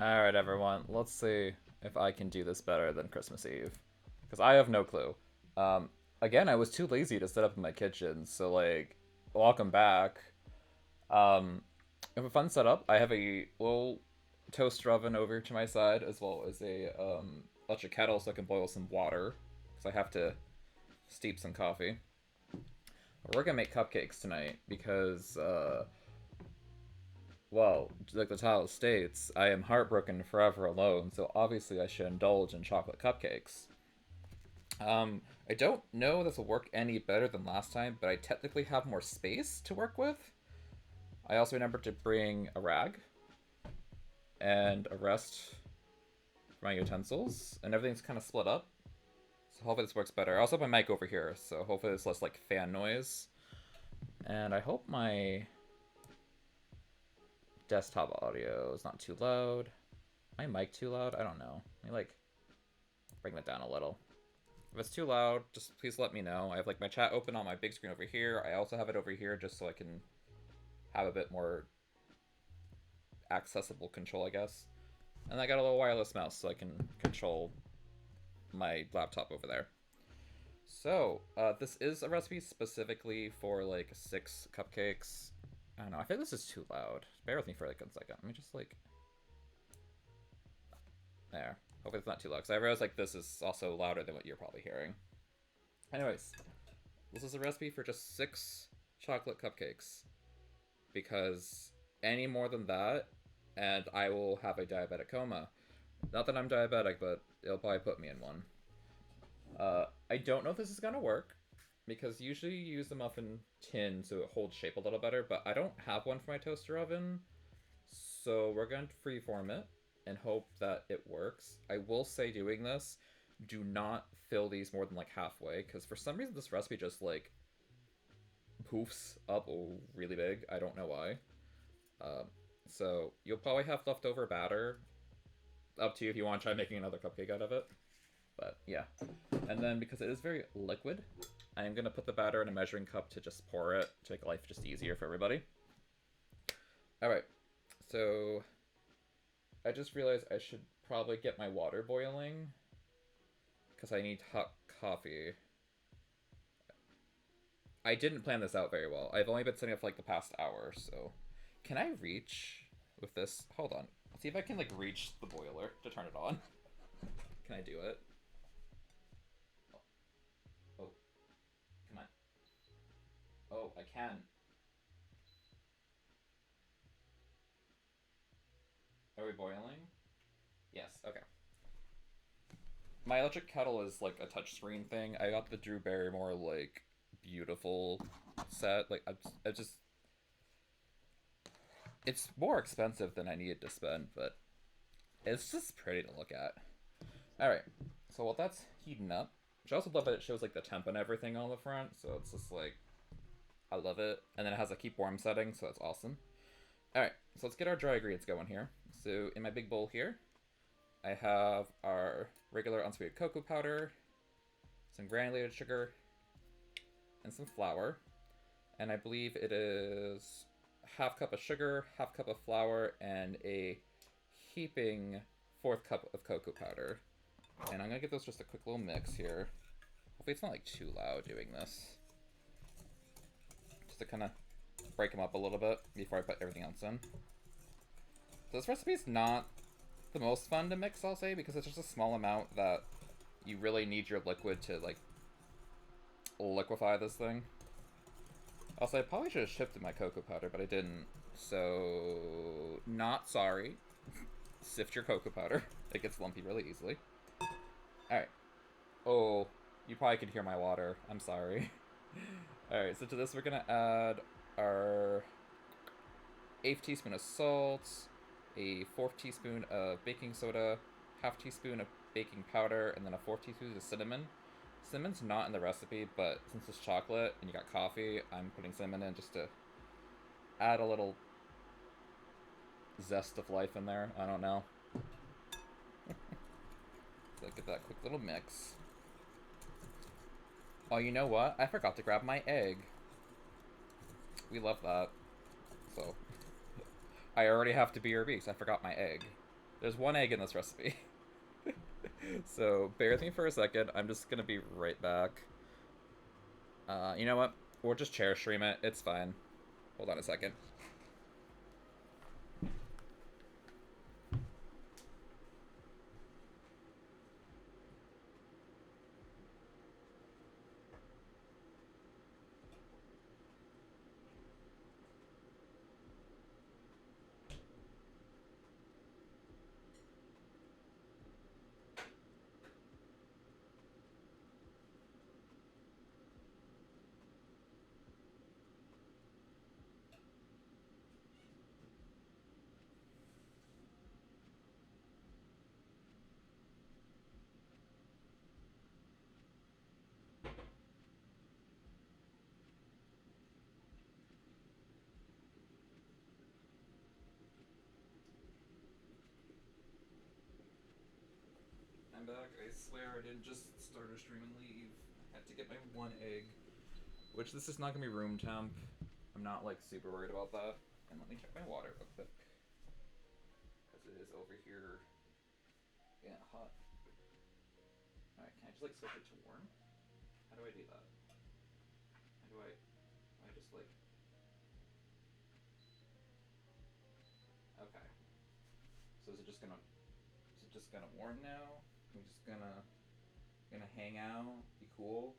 Alright, everyone. Let's see if I can do this better than Christmas Eve. Because I have no clue. Again, I was too lazy to set up in my kitchen, so, like, welcome back. I have a fun setup. I have a little toaster oven over to my side, as well as a electric kettle so I can boil some water. Because I have to steep some coffee. We're gonna make cupcakes tonight because, well, like the title states, I am heartbroken forever alone, so obviously I should indulge in chocolate cupcakes. I don't know if this will work any better than last time, but I technically have more space to work with. I also remembered to bring a rag and a rest for my utensils, and everything's kind of split up. So hopefully this works better. I also have my mic over here, so hopefully it's less like fan noise. And I hope my desktop audio is not too loud. My mic too loud? I don't know. Let me like bring that down a little. If it's too loud, just please let me know. I have like my chat open on my big screen over here. I also have it over here just so I can have a bit more accessible control, I guess. And I got a little wireless mouse so I can control my laptop over there. So, this is a recipe specifically for like 6 cupcakes. I don't know, I think this is too loud. Bear with me for like a second. Let me just like... There. Hopefully it's not too loud, because I realize like this is also louder than what you're probably hearing. Anyways, this is a recipe for just 6 chocolate cupcakes. Because any more than that, and I will have a diabetic coma. Not that I'm diabetic, but it'll probably put me in one. I don't know if this is gonna work, because usually you use the muffin tin so it holds shape a little better, but I don't have one for my toaster oven, so we're going to freeform it and hope that it works. I will say doing this, do not fill these more than like halfway, because for some reason this recipe just like poofs up really big. I don't know why. So you'll probably have leftover batter. Up to you if you want to try making another cupcake out of it. But yeah. And then because it is very liquid, I am going to put the batter in a measuring cup to just pour it to make life just easier for everybody. Alright, so I just realized I should probably get my water boiling because I need hot coffee. I didn't plan this out very well. I've only been setting up for like the past hour, so... Can I reach with this? Hold on. Let's see if I can like reach the boiler to turn it on. Can I do it? Oh. Come on. Oh, I can. Are we boiling? Yes, okay. My electric kettle is like a touchscreen thing. I got the Drew Barrymore like beautiful set. Like I just it's more expensive than I needed to spend, but it's just pretty to look at. Alright, so while that's heating up, which I also love that it shows like the temp and everything on the front, so it's just like, I love it. And then it has a keep warm setting, so it's awesome. Alright, so let's get our dry ingredients going here. So in my big bowl here, I have our regular unsweetened cocoa powder, some granulated sugar, and some flour. And I believe it is half cup of sugar, half cup of flour, and a heaping 4th cup of cocoa powder. And I'm gonna give those just a quick little mix here. Hopefully it's not like too loud doing this. Just to kind of break them up a little bit before I put everything else in. So this recipe is not the most fun to mix, I'll say, because it's just a small amount that you really need your liquid to like liquefy this thing. Also, I probably should have shifted my cocoa powder, but I didn't. So, not sorry. Sift your cocoa powder. It gets lumpy really easily. Alright. Oh, you probably could hear my water. I'm sorry. Alright, so to this we're going to add our 1/8 teaspoon of salt, a 1/4 teaspoon of baking soda, 1/2 teaspoon of baking powder, and then a 1/4 teaspoon of cinnamon. Cinnamon's not in the recipe, but since it's chocolate and you got coffee, I'm putting cinnamon in just to add a little zest of life in there. I don't know. So get that quick little mix. Oh, you know what? I forgot to grab my egg. We love that. So, I already have to BRB because I forgot my egg. There's one egg in this recipe. So bear with me for a second. I'm just gonna be right back. You know what? We'll just chair stream it. It's fine. Hold on a second. I'm back. I swear I didn't just start a stream and leave. I had to get my one egg. Which this is not gonna be room temp. I'm not like super worried about that. And let me check my water real quick. Because it is over here. Yeah, hot. Alright, can I just like switch it to warm? How do I do that? How do I just like... Okay. So is it just gonna warm now? I'm just gonna hang out, be cool.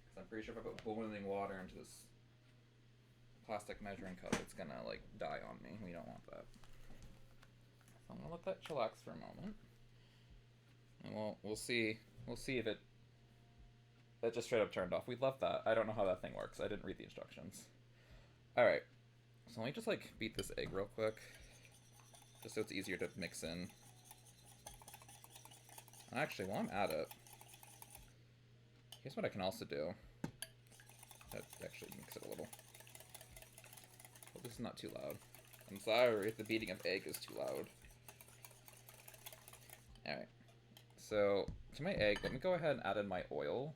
Cause I'm pretty sure if I put boiling water into this plastic measuring cup, it's gonna like die on me. We don't want that. So I'm gonna let that chillax for a moment, and we'll see if it just straight up turned off. We'd love that. I don't know how that thing works. I didn't read the instructions. All right, so let me just like beat this egg real quick, just so it's easier to mix in. Actually, while I'm at it, here's what I can also do. That actually mix it a little. Hope this is not too loud. I'm sorry if the beating of egg is too loud. Alright. So, to my egg, let me go ahead and add in my oil.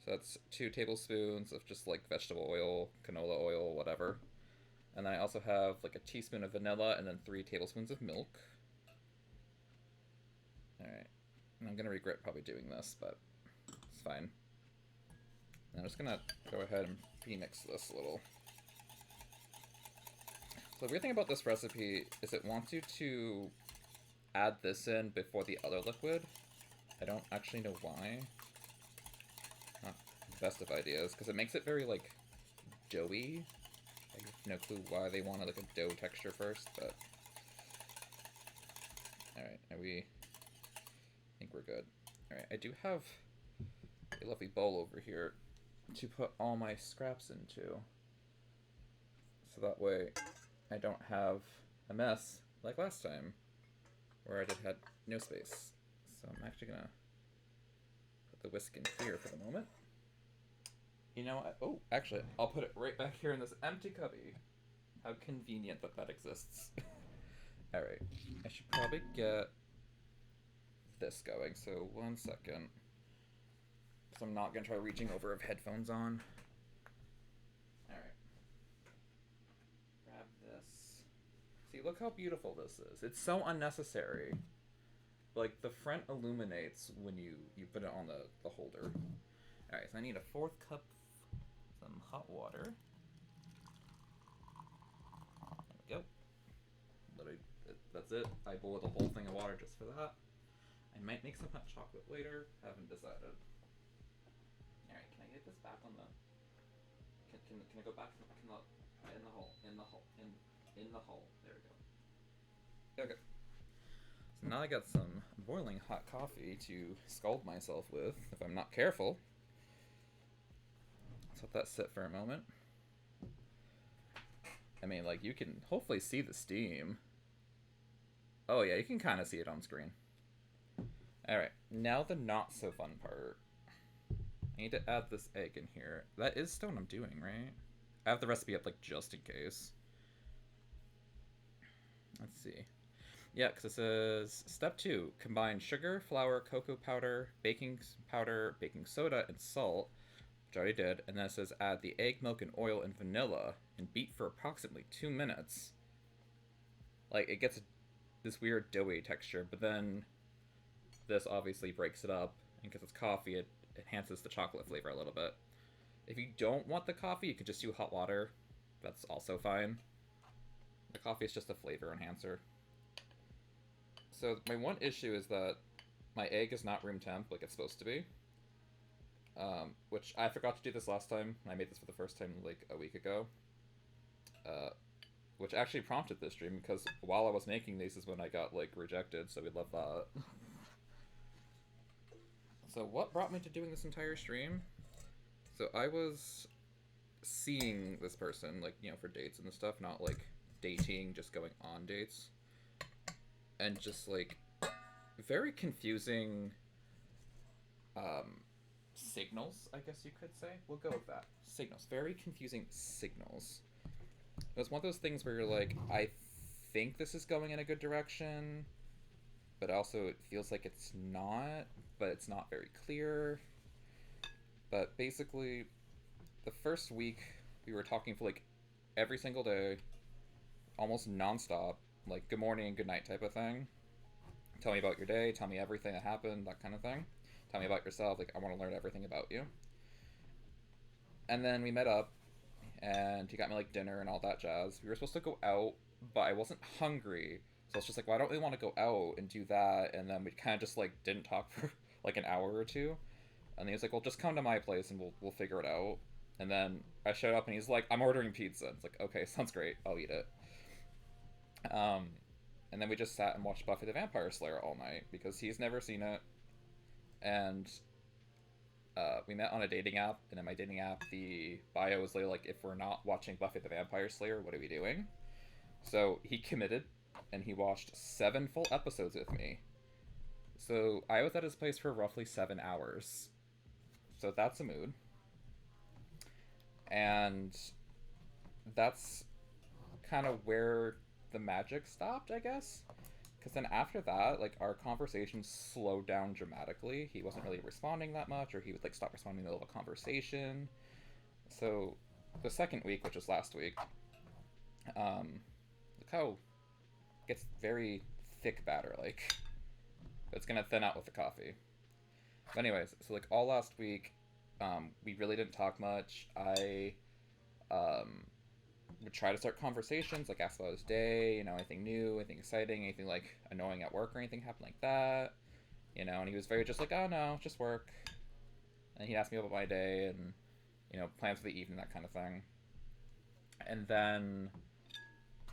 So that's 2 tablespoons of just like vegetable oil, canola oil, whatever. And then I also have like a teaspoon of vanilla and then 3 tablespoons of milk. Alright, and I'm gonna regret probably doing this, but it's fine. And I'm just gonna go ahead and premix this a little. So the weird thing about this recipe is it wants you to add this in before the other liquid. I don't actually know why. Not the best of ideas, because it makes it very, like, doughy. I have no clue why they wanted, like, a dough texture first, but... Alright, I think we're good. Alright, I do have a lovely bowl over here to put all my scraps into. So that way I don't have a mess like last time, where I just had no space. So I'm actually gonna put the whisk in here for the moment. You know what? Oh, actually, I'll put it right back here in this empty cubby. How convenient that that exists. Alright, I should probably get this going, so 1 second. Because I'm not gonna try reaching over with headphones on. Alright. Grab this. See, look how beautiful this is. It's so unnecessary. Like, the front illuminates when you put it on the holder. Alright, so I need a 4th cup of some hot water. There we go. Literally, that's it. I boiled a whole thing of water just for that. I might make some hot chocolate later. Haven't decided. Alright, can I get this back on the... Can I go back in the hole? In the hole. There we go. Okay. So now I got some boiling hot coffee to scald myself with, if I'm not careful. Let's let that sit for a moment. I mean, like, you can hopefully see the steam. Oh yeah, you can kind of see it on screen. Alright, now the not so fun part. I need to add this egg in here. That is still what I'm doing, right? I have the recipe up, like, just in case. Let's see. Yeah, because it says, step 2, combine sugar, flour, cocoa powder, baking soda, and salt, which I already did. And then it says, add the egg, milk, and oil, and vanilla, and beat for approximately 2 minutes. Like, it gets this weird doughy texture, but then this obviously breaks it up, and because it's coffee, it enhances the chocolate flavor a little bit. If you don't want the coffee, you could just do hot water. That's also fine. The coffee is just a flavor enhancer. So my one issue is that my egg is not room temp like it's supposed to be. Which I forgot to do this last time. I made this for the first time like a week ago. Which actually prompted this stream because while I was making these is when I got like rejected, so we love that. So what brought me to doing this entire stream? So I was seeing this person, like, you know, for dates and stuff, not like dating, just going on dates. And just like very confusing signals, I guess you could say. We'll go with that. Signals. Very confusing signals. It was one of those things where you're like, I think this is going in a good direction, but also it feels like it's not, but it's not very clear. But basically, the first week, we were talking for like every single day, almost nonstop, like good morning and good night type of thing. Tell me about your day, tell me everything that happened, that kind of thing. Tell me about yourself, like I want to learn everything about you. And then we met up, and he got me like dinner and all that jazz. We were supposed to go out, but I wasn't hungry. So I was just like, well, I don't really want to go out and do that. And then we kind of just like didn't talk for like an hour or two. And he was like, well, just come to my place and we'll figure it out. And then I showed up and he's like, I'm ordering pizza. It's like, okay, sounds great. I'll eat it. And then we just sat and watched Buffy the Vampire Slayer all night because he's never seen it. And we met on a dating app, and in my dating app, the bio was like, if we're not watching Buffy the Vampire Slayer, what are we doing? So he committed, and he watched 7 full episodes with me. So I was at his place for roughly 7 hours. So that's a mood. And that's kind of where the magic stopped, I guess. Because then after that, like, our conversation slowed down dramatically. He wasn't really responding that much, or he would, like, stop responding in the middle of a conversation. So, the second week, which was last week, look how it gets very thick batter, like. It's gonna thin out with the coffee. But anyways, so, like, all last week, we really didn't talk much. I, would try to start conversations, like ask about his day, you know, anything new, anything exciting, anything like annoying at work or anything happened like that, you know, and he was very just like, oh no, just work. And he'd ask me about my day and, you know, plans for the evening, that kind of thing. And then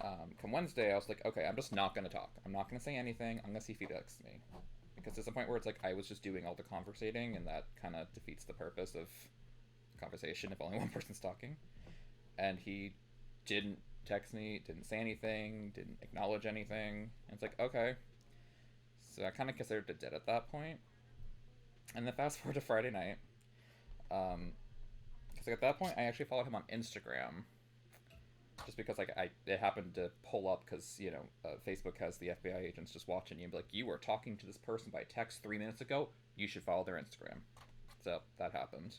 come Wednesday, I was like, okay, I'm just not going to talk. I'm not going to say anything. I'm going to see if he texts me. Because there's a point where it's like I was just doing all the conversating, and that kind of defeats the purpose of conversation if only one person's talking. And he didn't text me, didn't say anything, didn't acknowledge anything. And it's like, okay. So I kind of considered it dead at that point. And then fast forward to Friday night. Because at that point, I actually followed him on Instagram. Just because like it happened to pull up because, you know, Facebook has the FBI agents just watching you and be like, you were talking to this person by text 3 minutes ago, you should follow their Instagram. So that happened.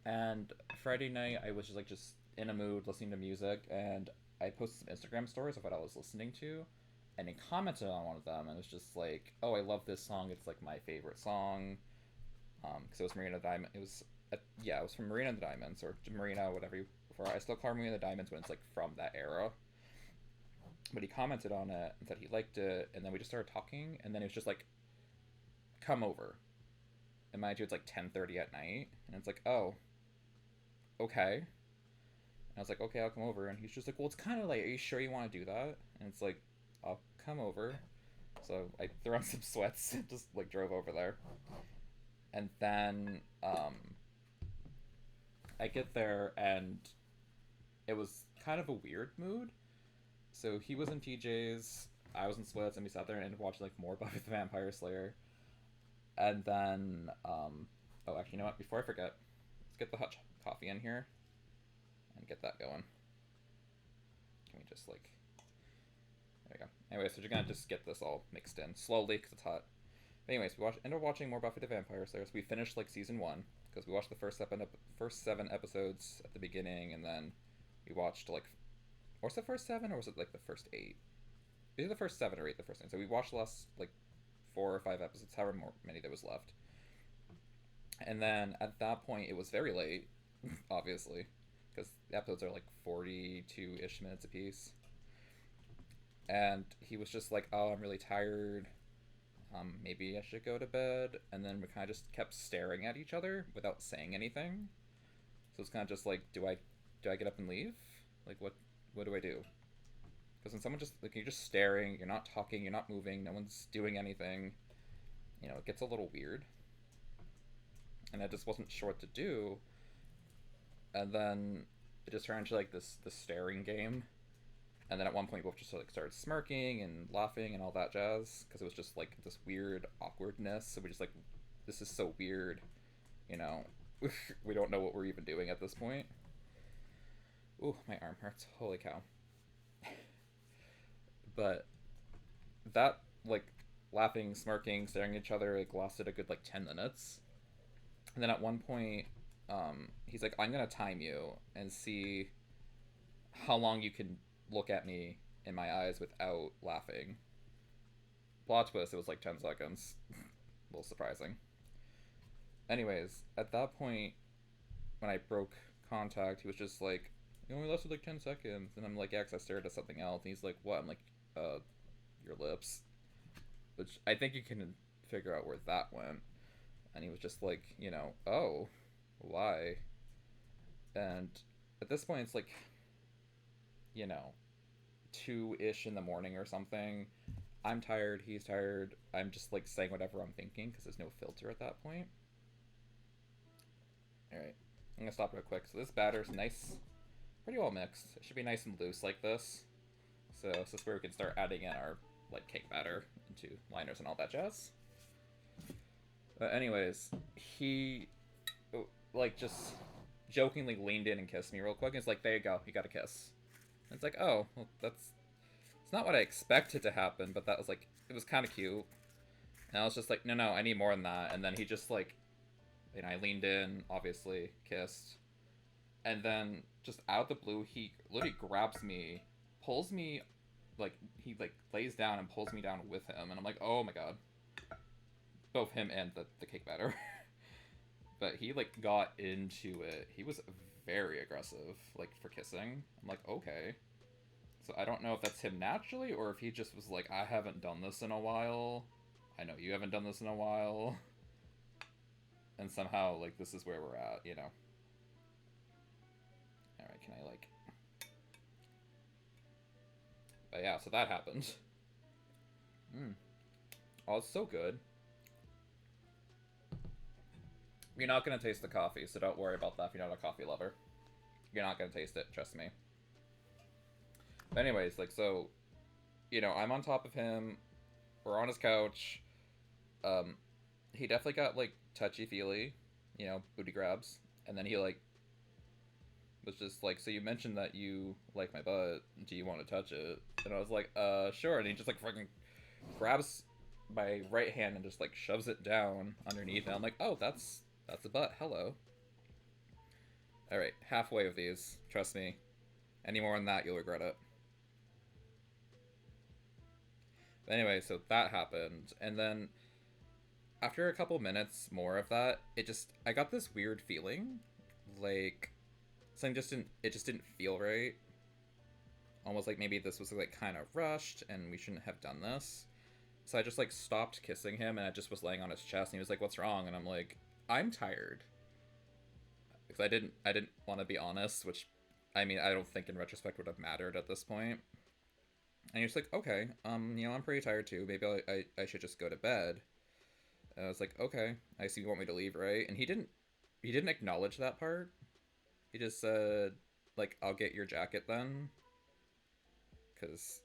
And Friday night, I was just in a mood, listening to music, and I posted some Instagram stories of what I was listening to, and he commented on one of them, and it was just like, oh, I love this song, it's like my favorite song, because it was Marina the Diamond, it was from Marina the Diamonds, or Marina, whatever I still call Marina the Diamonds when it's like from that era, but he commented on it, and said he liked it, and then we just started talking, and then it was just like, come over, and mind you, it's like 10:30 at night, and it's like, oh, okay. And I was like, okay, I'll come over. And he's just like, well, it's kind of late. Are you sure you want to do that? And it's like, I'll come over. So I threw on some sweats and just like drove over there. And then I get there and it was kind of a weird mood. So he was in PJs, I was in sweats, and we sat there and ended up watching like more Buffy the Vampire Slayer. And then, oh, actually, you know what? Before I forget, let's get the hot coffee in here and get that going. Can we just like, there we go. Anyway, so you're gonna just get this all mixed in slowly because it's hot. But anyways, we ended up watching more Buffy the Vampire Slayer. So we finished like season 1 because we watched the first 7 episodes at the beginning, and then we watched like, or was it the first 7 or was it like the first 8? either the first 7 or 8 the first time. So we watched the last like 4 or 5 episodes, however many there was left. And then at that point, it was very late, obviously, because the episodes are like 42-ish minutes apiece. And he was just like, "Oh, I'm really tired. Maybe I should go to bed." And then we kind of just kept staring at each other without saying anything. So it's kind of just like, do I get up and leave? Like, what do I do? Because when someone just like you're just staring, you're not talking, you're not moving, no one's doing anything, it gets a little weird. And I just wasn't sure what to do. And then it just turned into like this staring game. And then at one point, both just like started smirking and laughing and all that jazz because it was just like this weird awkwardness. So we just like, this is so weird, we don't know what we're even doing at this point. Ooh, my arm hurts. Holy cow. But that like laughing, smirking, staring at each other like lasted a good like 10 minutes. And then at one point, he's like, "I'm gonna time you and see how long you can look at me in my eyes without laughing." Plot twist, it was like 10 seconds. A little surprising. Anyways, at that point, when I broke contact, he was just like, "You only lasted like 10 seconds." And I'm like, "Yeah, 'cause I stared at something else." And he's like, "What?" I'm like, "Your lips." Which I think you can figure out where that went. And he was just like, "Oh, why?" And at this point, it's like, 2-ish in the morning or something. I'm tired, he's tired. I'm just like saying whatever I'm thinking because there's no filter at that point. Alright, I'm gonna stop real quick. So this batter's nice, pretty well mixed. It should be nice and loose like this. So this is where we can start adding in our like cake batter into liners and all that jazz. But anyways, he like just jokingly leaned in and kissed me real quick. And it's like, "There you go, you got a kiss." And it's like, oh, well, it's not what I expected to happen, but that was like, it was kind of cute. And I was just like, no, I need more than that. And then he just like, I leaned in, obviously, kissed. And then just out of the blue, he literally grabs me, pulls me, like, he like lays down and pulls me down with him. And I'm like, oh my god. Both him and the cake batter. But he like got into it. He was very aggressive, like, for kissing. I'm like, okay. So I don't know if that's him naturally, or if he just was like, "I haven't done this in a while. I know you haven't done this in a while." And somehow, like, this is where we're at, Alright, can I, like... But yeah, so that happened. Oh, it's so good. You're not gonna taste the coffee, so don't worry about that if you're not a coffee lover. You're not gonna taste it, trust me. But anyways, like, so, I'm on top of him. We're on his couch. He definitely got, like, touchy-feely, booty grabs. And then he, like, was just like, "So you mentioned that you like my butt. Do you want to touch it?" And I was like, sure. And he just, like, fucking grabs my right hand and just, like, shoves it down underneath. And I'm like, "Oh, that's a butt. Hello." Alright, halfway of these. Trust me. Any more than that, you'll regret it. But anyway, so that happened. And then after a couple minutes more of that, I got this weird feeling. Like, something just didn't feel right. Almost like maybe this was, like, kind of rushed and we shouldn't have done this. So I just, like, stopped kissing him and I just was laying on his chest and he was like, "What's wrong?" And I'm like, "I'm tired." Because I didn't want to be honest, which, I mean, I don't think in retrospect would have mattered at this point. And he was like, "Okay, I'm pretty tired too. Maybe I should just go to bed." And I was like, "Okay, I see you want me to leave, right?" And he didn't acknowledge that part. He just said, like, "I'll get your jacket then." Because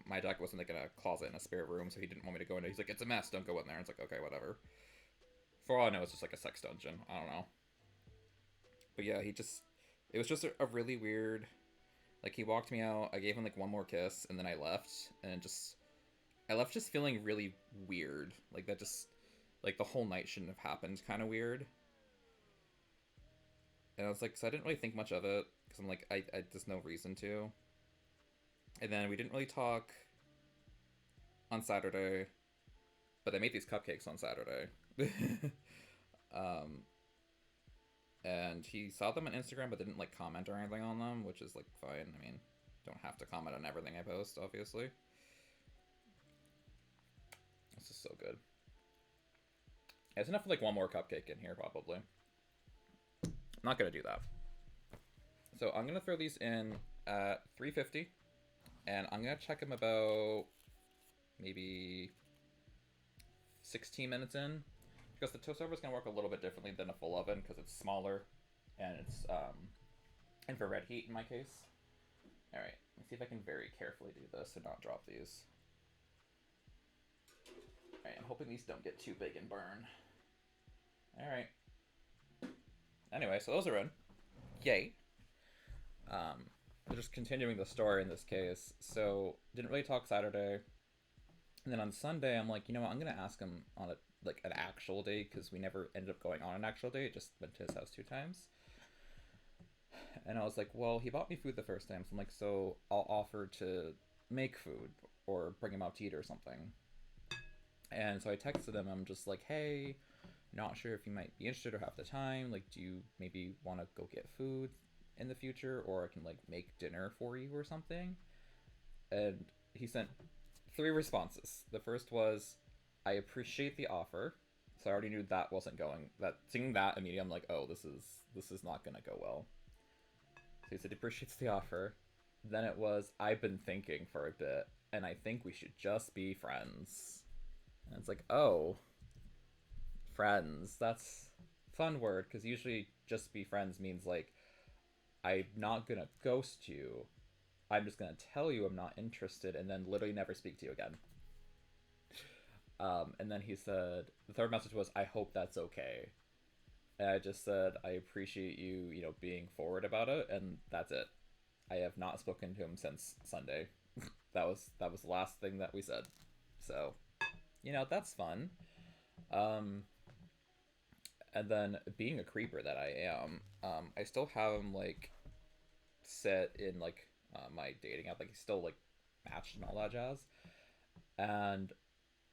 my jacket wasn't, like, in a closet in a spare room, so he didn't want me to go in there. He's like, "It's a mess, don't go in there." And it's like, okay, whatever. For all I know, it's just like a sex dungeon. I don't know. But yeah, it was just a really weird, like, he walked me out, I gave him, like, one more kiss, and then I left, and I left just feeling really weird. Like, that just, like, the whole night shouldn't have happened kind of weird. And I was like, so I didn't really think much of it, because I'm like, there's no reason to. And then we didn't really talk on Saturday, but I made these cupcakes on Saturday. um, and he saw them on Instagram, but didn't like comment or anything on them, which is like fine. I mean, don't have to comment on everything I post, obviously. This is so good. It's enough for like one more cupcake in here, probably. I'm not gonna do that. So I'm gonna throw these in at 350, and I'm gonna check them about maybe 16 minutes in, because the toaster oven is gonna work a little bit differently than a full oven because it's smaller and it's infrared heat in my case. All right, let's see if I can very carefully do this and not drop these. All right, I'm hoping these don't get too big and burn. All right. Anyway, so those are in. Yay. Just continuing the story in this case. So didn't really talk Saturday, and then on Sunday I'm like, you know what? I'm gonna ask him on an actual date, because we never ended up going on an actual date. Just went to his house 2 times. And I was like, well, he bought me food the first time, so I'm like, so I'll offer to make food or bring him out to eat or something. And so I texted him. I'm just like, hey, not sure if you might be interested or have the time. Like, do you maybe want to go get food in the future, or I can like make dinner for you or something? And he sent 3 responses. The first was, I appreciate the offer. So I already knew that wasn't going. That seeing that immediately, I'm like, oh, this is not gonna go well. So he said he appreciates the offer. Then it was, I've been thinking for a bit, and I think we should just be friends. And it's like, oh, friends. That's a fun word, because usually just be friends means like, I'm not gonna ghost you. I'm just gonna tell you I'm not interested, and then literally never speak to you again. And then he said, the third message was, I hope that's okay. And I just said, I appreciate you, being forward about it, and that's it. I have not spoken to him since Sunday. that was the last thing that we said. So, that's fun. And then, being a creeper that I am, I still have him like set in like my dating app. Like, he's still like matched and all that jazz. And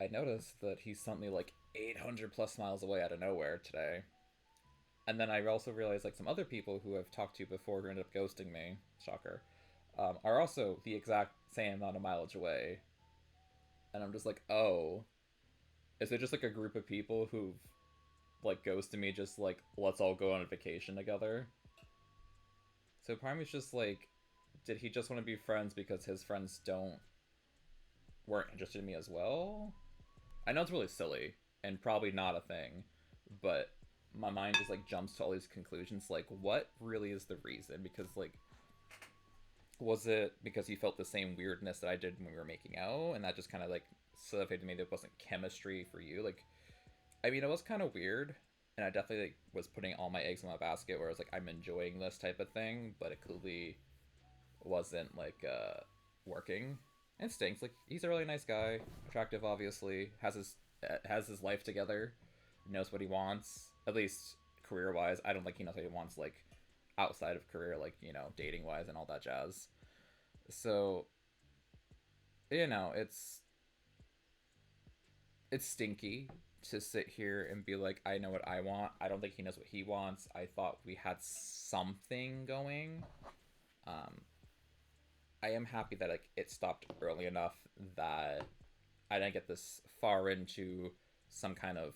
I noticed that he sent me like 800 plus miles away out of nowhere today. And then I also realized like some other people who I've talked to before who ended up ghosting me, shocker, are also the exact same amount of mileage away. And I'm just like, oh, is it just like a group of people who've like ghosted me, just like, let's all go on a vacation together? So part of me's just like, did he just want to be friends because his friends weren't interested in me as well? I know it's really silly and probably not a thing, but my mind just like jumps to all these conclusions. Like, what really is the reason? Because like, was it because he felt the same weirdness that I did when we were making out, and that just kind of like solidified to me that it wasn't chemistry for you? Like, I mean, it was kind of weird, and I definitely like was putting all my eggs in my basket where I was like, I'm enjoying this type of thing, but it clearly wasn't like working. And stinks. Like, he's a really nice guy, attractive, obviously, has his life together, knows what he wants, at least career wise. I don't think he knows what he wants like outside of career, like, dating wise and all that jazz. So, it's stinky to sit here and be like, I know what I want. I don't think he knows what he wants. I thought we had something going. I am happy that like it stopped early enough that I didn't get this far into some kind of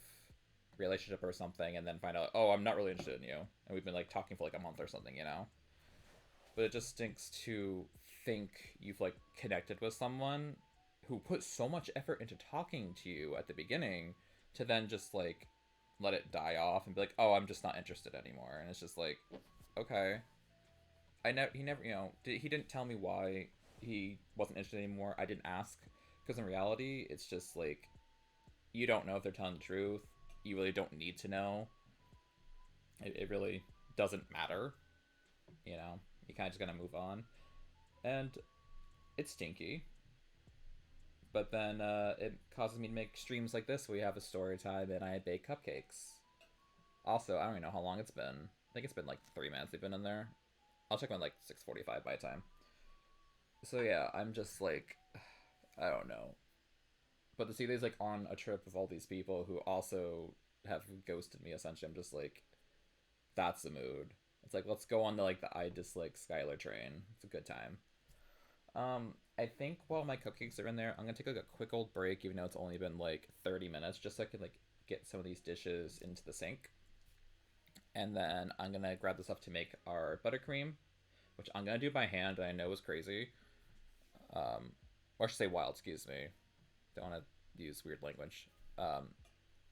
relationship or something and then find out, oh, I'm not really interested in you, and we've been like talking for like a month or something, But it just stinks to think you've like connected with someone who put so much effort into talking to you at the beginning to then just like let it die off and be like, oh, I'm just not interested anymore. And it's just like, okay. He never, he didn't tell me why he wasn't interested anymore. I didn't ask, because in reality, it's just like, you don't know if they're telling the truth. You really don't need to know. It really doesn't matter. You kind of just gotta move on. And it's stinky. But then it causes me to make streams like this where we have a story time and I bake cupcakes. Also, I don't even know how long it's been. I think it's been like 3 minutes we've been in there. I'll check on like 6:45 by time. So yeah, I'm just like, I don't know. But to see these like on a trip with all these people who also have ghosted me, essentially, I'm just like, that's the mood. It's like let's go on the like the I dislike Skylar train. It's a good time. I think while my cupcakes are in there, I'm gonna take like a quick old break, even though it's only been like 30 minutes, just so I can like get some of these dishes into the sink. And then I'm gonna grab the stuff to make our buttercream, which I'm gonna do by hand. And I know is crazy, or I should say wild. Excuse me. Don't want to use weird language. Um,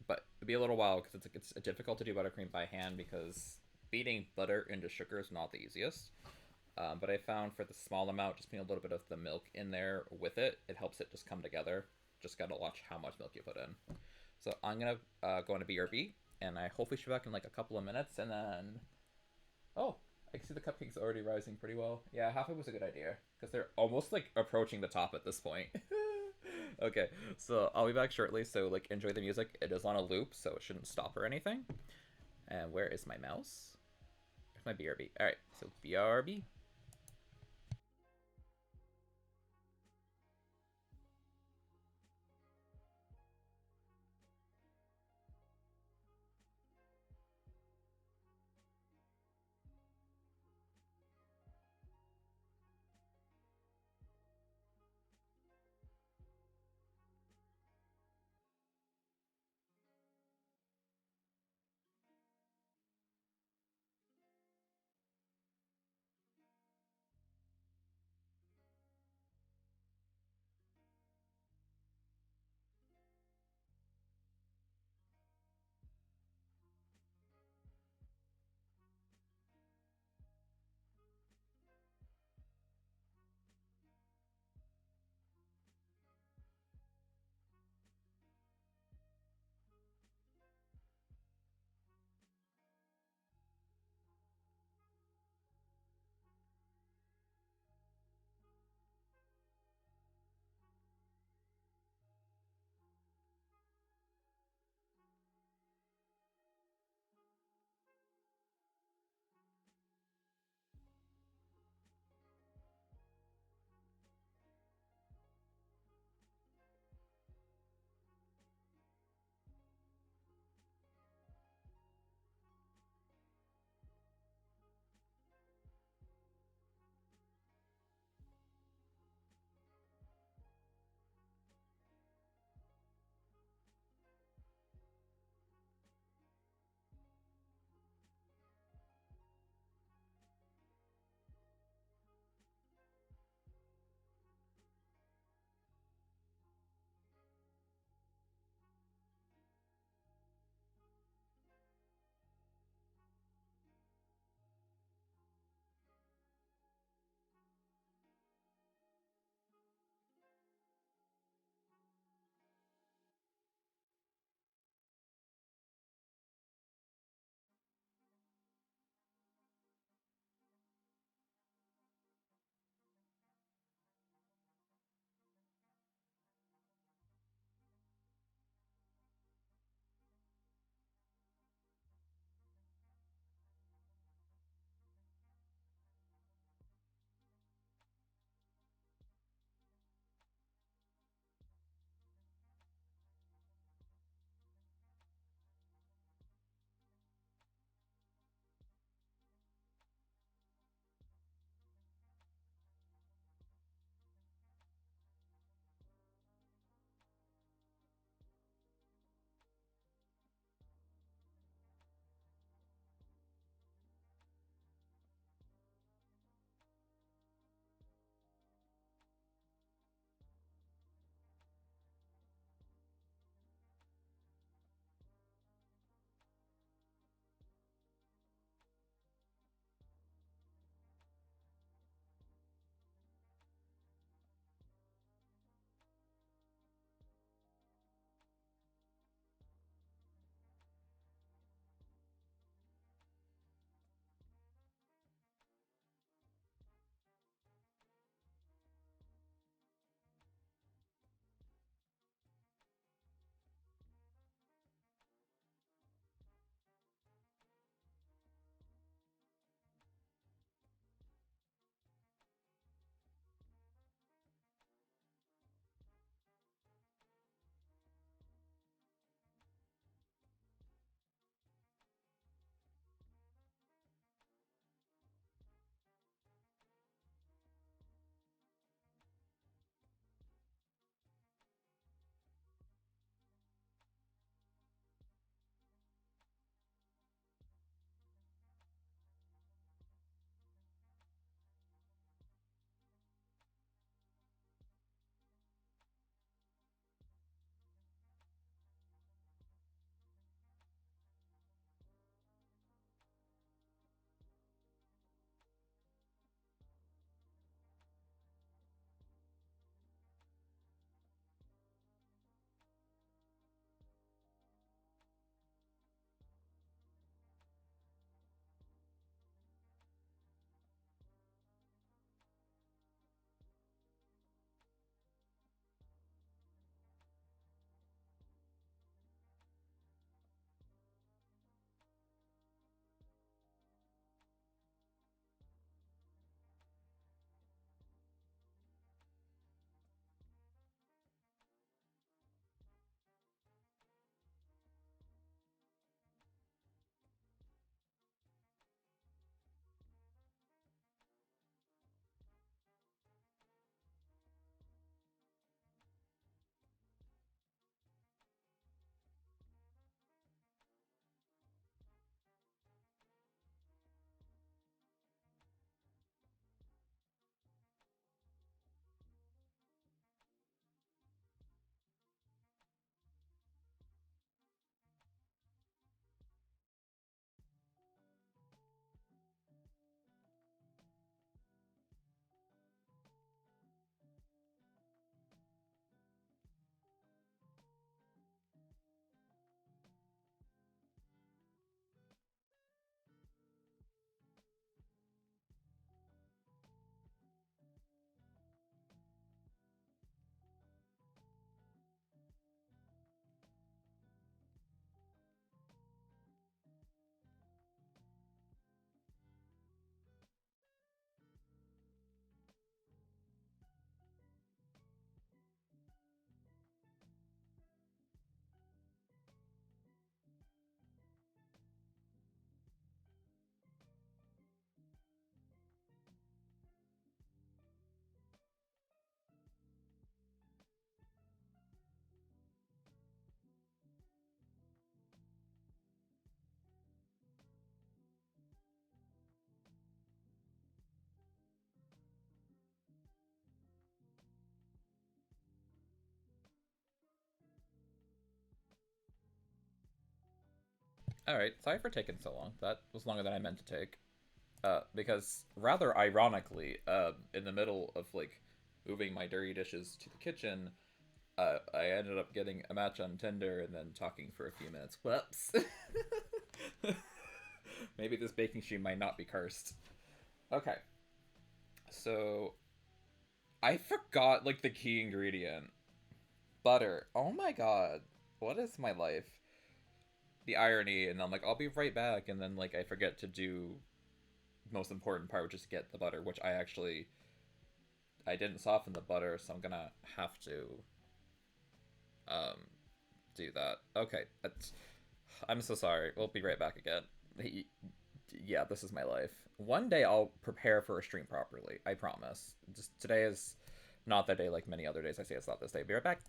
but it'd be a little while because it's difficult to do buttercream by hand because beating butter into sugar is not the easiest. But I found for the small amount, just putting a little bit of the milk in there with it, it helps it just come together. Just gotta watch how much milk you put in. So I'm gonna go into BRB, and I hopefully should be back in like a couple of minutes, and then oh, I can see the cupcakes already rising pretty well. Yeah, half of it was a good idea because they're almost like approaching the top at this point. Okay, so I'll be back shortly. So like enjoy the music. It is on a loop, so it shouldn't stop or anything. And where is my mouse? Where's my BRB? All right, so BRB. Alright, sorry for taking so long. That was longer than I meant to take. Because rather ironically, in the middle of like moving my dirty dishes to the kitchen, I ended up getting a match on Tinder and then talking for a few minutes. Whoops. Maybe this baking stream might not be cursed. Okay. So I forgot like the key ingredient. Butter. Oh my god. What is my life? The irony, and I'm like, I'll be right back, and then like I forget to do the most important part, which is get the butter, which I didn't soften the butter, so I'm gonna have to um do that. Okay, I'm so sorry. We'll be right back again. Yeah, this is my life. One day I'll prepare for a stream properly. I promise. Just today is not that day like many other days. I say it's not this day. Be right back.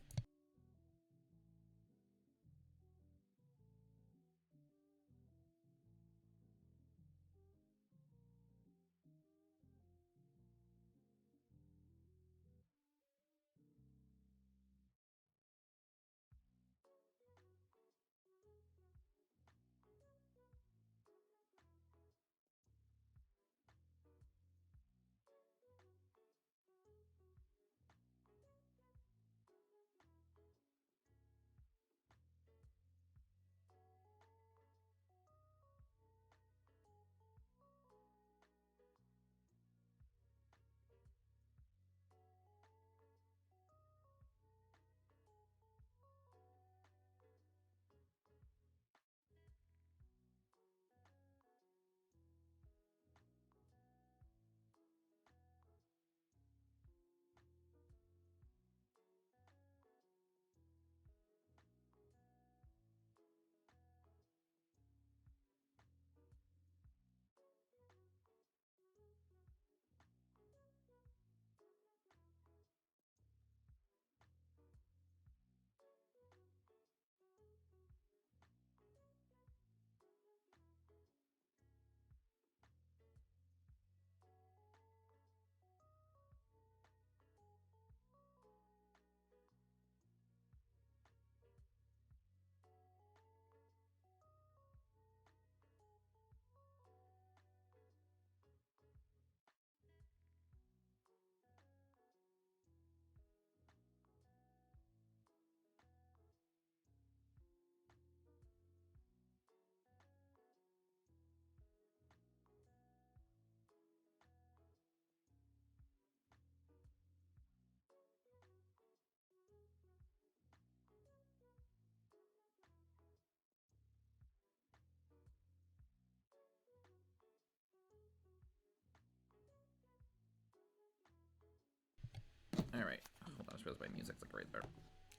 Alright. Hold on, I suppose my music's like right there.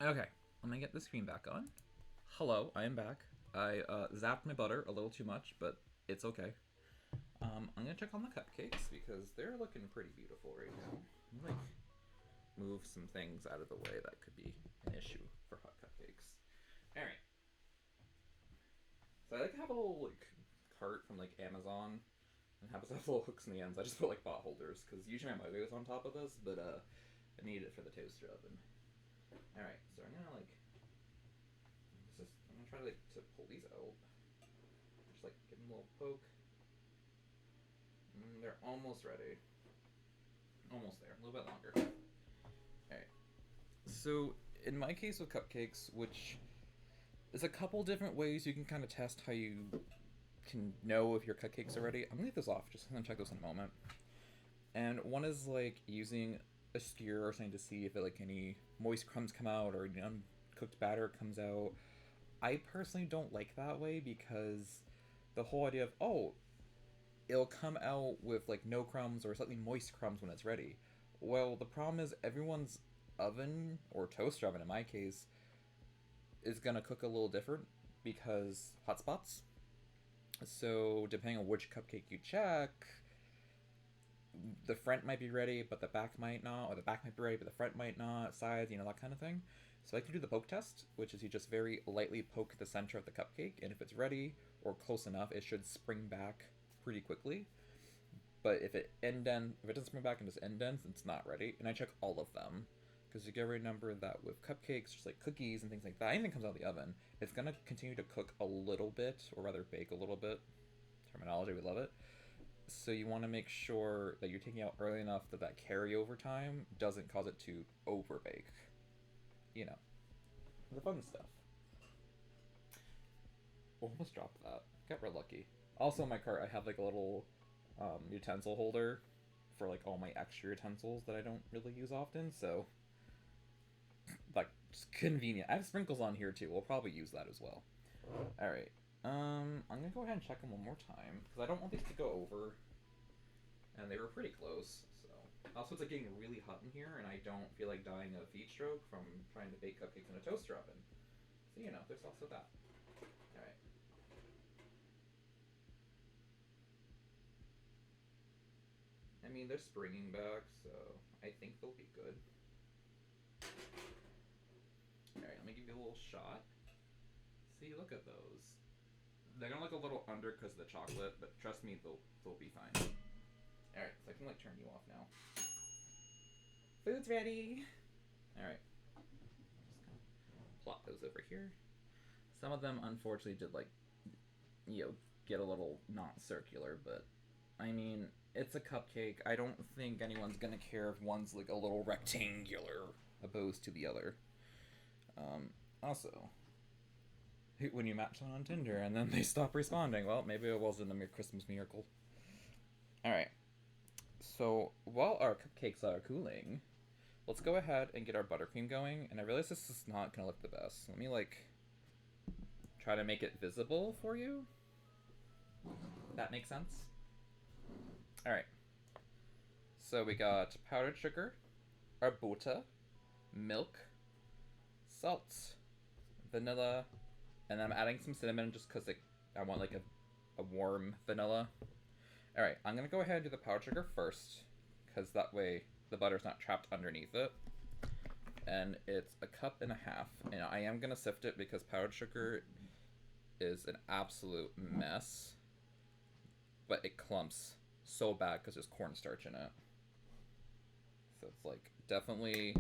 Okay, let me get the screen back on. Hello, I am back. I zapped my butter a little too much, but it's okay. I'm gonna check on the cupcakes because they're looking pretty beautiful right now. I'm gonna, like, move some things out of the way that could be an issue for hot cupcakes. Alright. So I like to have a little like cart from like Amazon and have little hooks in the ends. I just put like pot holders because usually my mug goes on top of this, but I need it for the toaster oven. Alright, so I'm gonna like I'm gonna try to pull these out. Just like give them a little poke. They're almost ready. Almost there. A little bit longer. Alright. So in my case with cupcakes, which is a couple different ways you can kind of test how you can know if your cupcakes are ready. I'm gonna leave this off, just gonna check this in a moment. And one is like using a skewer or something to see if like any moist crumbs come out or uncooked batter comes out. I personally don't like that way because the whole idea of it'll come out with like no crumbs or slightly moist crumbs when it's ready. Well, the problem is everyone's oven or toaster oven in my case is gonna cook a little different because hot spots. So depending on which cupcake you check, the front might be ready, but the back might not, or the back might be ready, but the front might not, sides, that kind of thing. So I can do the poke test, which is you just very lightly poke the center of the cupcake, and if it's ready or close enough, it should spring back pretty quickly. But if it doesn't spring back and just indents, it's not ready. And I check all of them, Because you gotta remember that with cupcakes, just like cookies and things like that, anything comes out of the oven, it's gonna continue to cook a little bit, or rather bake a little bit. Terminology, we love it. So you want to make sure that you're taking out early enough that that carryover time doesn't cause it to over bake. You know, the fun stuff. Almost dropped that. Got real lucky. Also in my cart, I have like a little utensil holder for like all my extra utensils that I don't really use often, so like just convenient. I have sprinkles on here too. We'll probably use that as well. All right. I'm gonna go ahead and check them one more time because I don't want these to go over, and they were pretty close. So also, it's like getting really hot in here, and I don't feel like dying of heat stroke from trying to bake cupcakes in a toaster oven. So you know, there's also that. All right. I mean, they're springing back, so I think they'll be good. All right, let me give you a little shot. See, look at those. They're gonna look a little under because of the chocolate, but trust me, they'll be fine. All right, so I can like turn you off now. Food's ready. All right, just gonna plot those over here. Some of them unfortunately did like, you know, get a little not circular, but I mean, it's a cupcake. I don't think anyone's gonna care if one's like a little rectangular opposed to the other. Also, when you match someone on Tinder and then they stop responding, well, maybe it wasn't a mere Christmas miracle. Alright, so while our cupcakes are cooling, let's go ahead and get our buttercream going, and I realize this is not gonna look the best. Let me, like, try to make it visible for you. That makes sense? Alright, so we got powdered sugar, our butter, milk, salt, vanilla, and I'm adding some cinnamon just because I want like a warm vanilla. Alright, I'm going to go ahead and do the powdered sugar first, because that way the butter's not trapped underneath it. And it's 1.5 cups, and I am going to sift it because powdered sugar is an absolute mess. But it clumps so bad because there's cornstarch in it. So it's like, definitely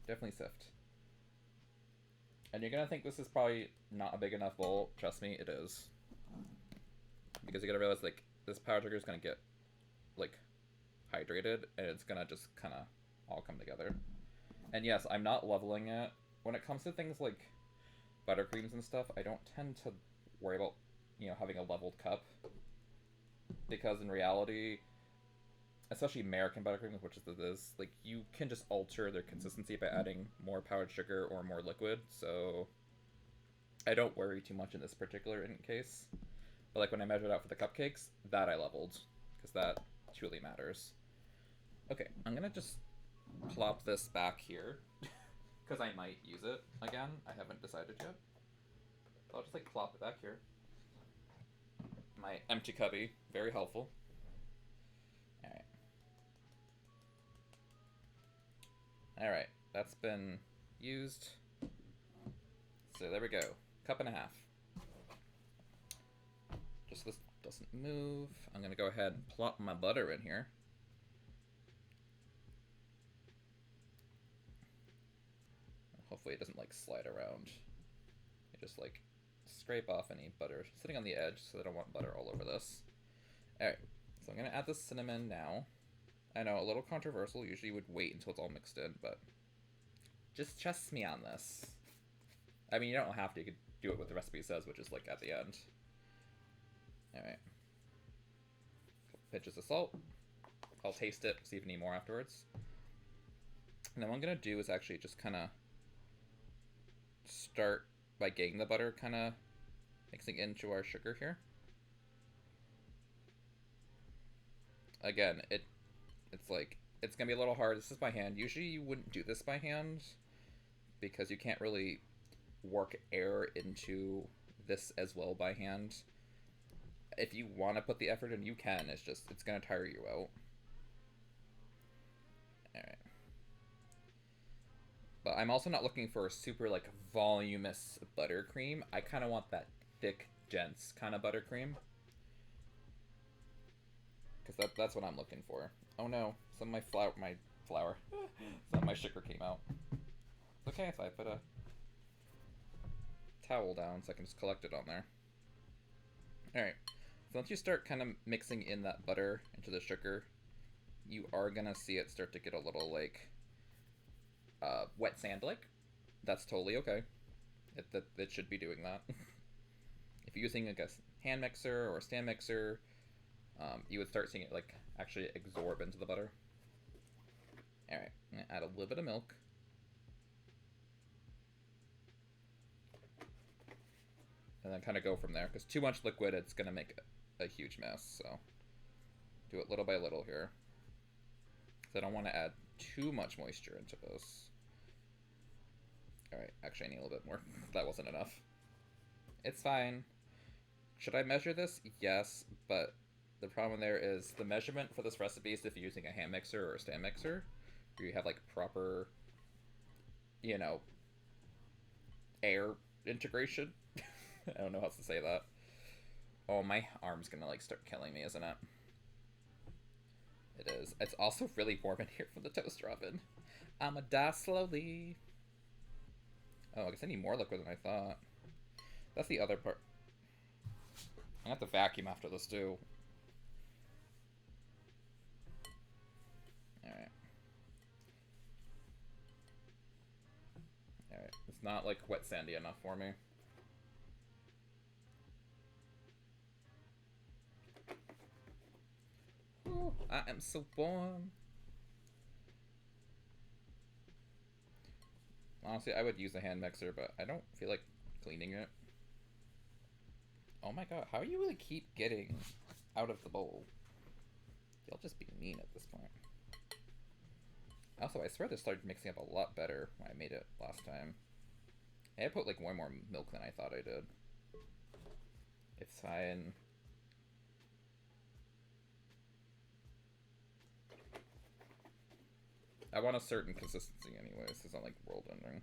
sift. And you're gonna think this is probably not a big enough bowl. Trust me, it is. Because you gotta realize, like, this powdered sugar is gonna get, like, hydrated, and it's gonna just kind of all come together. And yes, I'm not leveling it. When it comes to things like buttercreams and stuff, I don't tend to worry about, you know, having a leveled cup. Because in reality, especially American buttercream, which is this, like, you can just alter their consistency by adding more powdered sugar or more liquid, so I don't worry too much in this particular case. But, like, when I measured out for the cupcakes, that I leveled, because that truly matters. Okay, I'm gonna just plop this back here, because I might use it again. I haven't decided yet. I'll just, like, plop it back here. My empty cubby, very helpful. Alright. Alright, that's been used. So there we go. 1.5 cups. Just so this doesn't move, I'm gonna go ahead and plop my butter in here. Hopefully it doesn't like slide around. You just like scrape off any butter sitting on the edge so I don't want butter all over this. Alright, so I'm gonna add the cinnamon now. I know, a little controversial, usually you would wait until it's all mixed in, but just trust me on this. I mean, you don't have to, you could do it what the recipe says, which is like at the end. Alright. Pinches of salt. I'll taste it, see if I need more afterwards. And then what I'm gonna do is actually just kinda start by getting the butter kinda mixing into our sugar here. Again, it's like, it's gonna be a little hard. This is by hand. Usually you wouldn't do this by hand because you can't really work air into this as well by hand. If you want to put the effort in, you can. It's just, it's gonna tire you out. Alright. But I'm also not looking for a super, like, voluminous buttercream. I kind of want that thick, dense kind of buttercream. Because that's what I'm looking for. Oh no, some of my flour. So my sugar came out. Okay, if I put a towel down so I can just collect it on there. Alright, so once you start kind of mixing in that butter into the sugar, you are gonna see it start to get a little, like, wet sand-like. That's totally okay. It should be doing that. If you're using, like, a hand mixer or a stand mixer, you would start seeing it, like, actually absorb into the butter. Alright, I'm gonna add a little bit of milk. And then kind of go from there, because too much liquid, it's gonna make a huge mess, so do it little by little here. So I don't want to add too much moisture into this. Alright, actually I need a little bit more. That wasn't enough. It's fine. Should I measure this? Yes, but the problem there is the measurement for this recipe is if you're using a hand mixer or a stand mixer, where you have, like, proper, you know, air integration. I don't know how to say that. Oh, my arm's gonna, like, start killing me, isn't it? It is. It's also really warm in here from the toaster oven. I'ma die slowly. Oh, I guess I need more liquid than I thought. That's the other part. I have to vacuum after this, too. Alright. Alright. It's not, like, wet sandy enough for me. Ooh, I am so warm. Honestly, I would use a hand mixer, but I don't feel like cleaning it. Oh my god, how do you really keep getting out of the bowl? You'll just be mean at this point. Also, I swear this started mixing up a lot better when I made it last time. I put, like, way more milk than I thought I did. It's fine. I want a certain consistency anyways, it's not, like, world ending.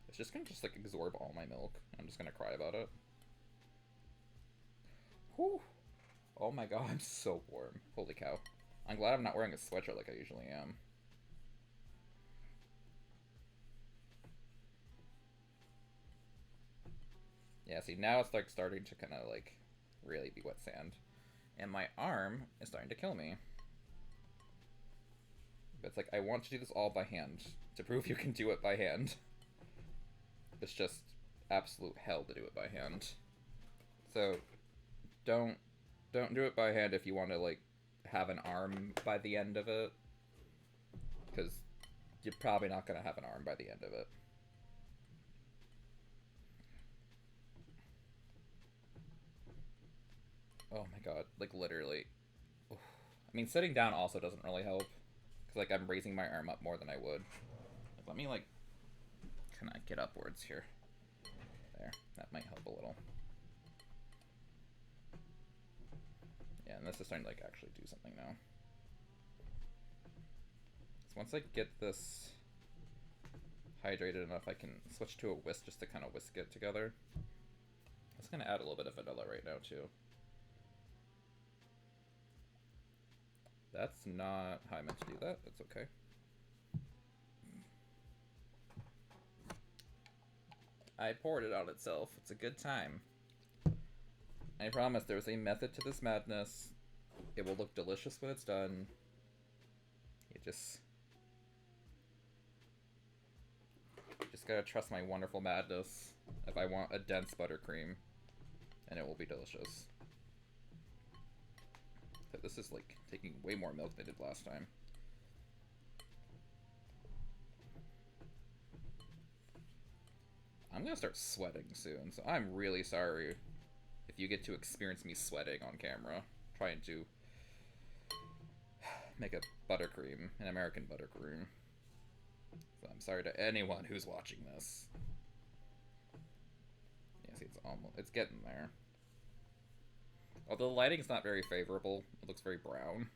It's just gonna like absorb all my milk. I'm just gonna cry about it. Whew. Oh my god, I'm so warm. Holy cow. I'm glad I'm not wearing a sweatshirt like I usually am. Yeah, see, now it's like starting to kind of like really be wet sand. And my arm is starting to kill me. But it's like, I want to do this all by hand. To prove you can do it by hand. It's just absolute hell to do it by hand. So, don't do it by hand if you want to, like, have an arm by the end of it. Because you're probably not going to have an arm by the end of it. Oh my god, like, literally. Oof. I mean, sitting down also doesn't really help. Because, like, I'm raising my arm up more than I would. Like, let me, like, kind of get upwards here. There, that might help a little. Yeah, and this is starting to, like, actually do something now. So once I get this hydrated enough, I can switch to a whisk just to kind of whisk it together. I'm just going to add a little bit of vanilla right now, too. That's not how I meant to do that. That's okay. I poured it on itself. It's a good time. I promise there's a method to this madness. It will look delicious when it's done. You just gotta trust my wonderful madness if I want a dense buttercream, and it will be delicious. But this is like taking way more milk than I did last time. I'm gonna start sweating soon, so I'm really sorry if you get to experience me sweating on camera, trying to make a buttercream, an American buttercream. So I'm sorry to anyone who's watching this. Yeah, see, it's getting there. Although the lighting's not very favorable, it looks very brown.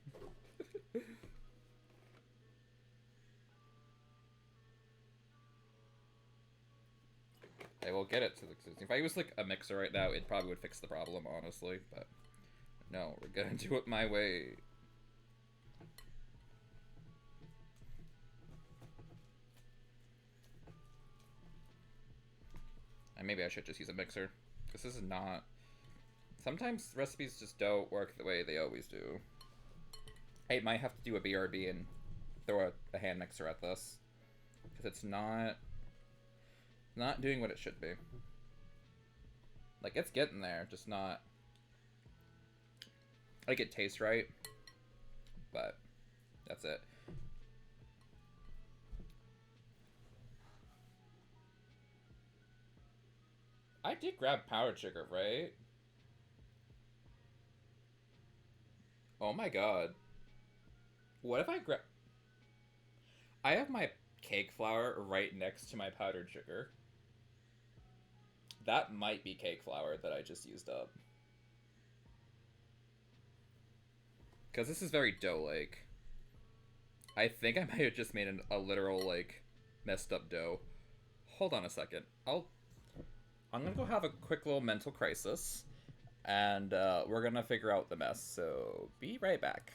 I will get it to the... If I use, like, a mixer right now, it probably would fix the problem, honestly, but... No, we're gonna do it my way. And maybe I should just use a mixer. Because this is not... Sometimes recipes just don't work the way they always do. I might have to do a BRB and throw a hand mixer at this. Because it's not doing what it should be. Like, it's getting there, just not... Like, it tastes right. But that's it. I did grab powdered sugar, right? Oh my god. What if I grab... I have my cake flour right next to my powdered sugar. That might be cake flour that I just used up. Because this is very dough-like. I think I might have just made a literal, like, messed up dough. Hold on a second. I'm gonna go have a quick little mental crisis. And we're gonna figure out the mess. So, be right back.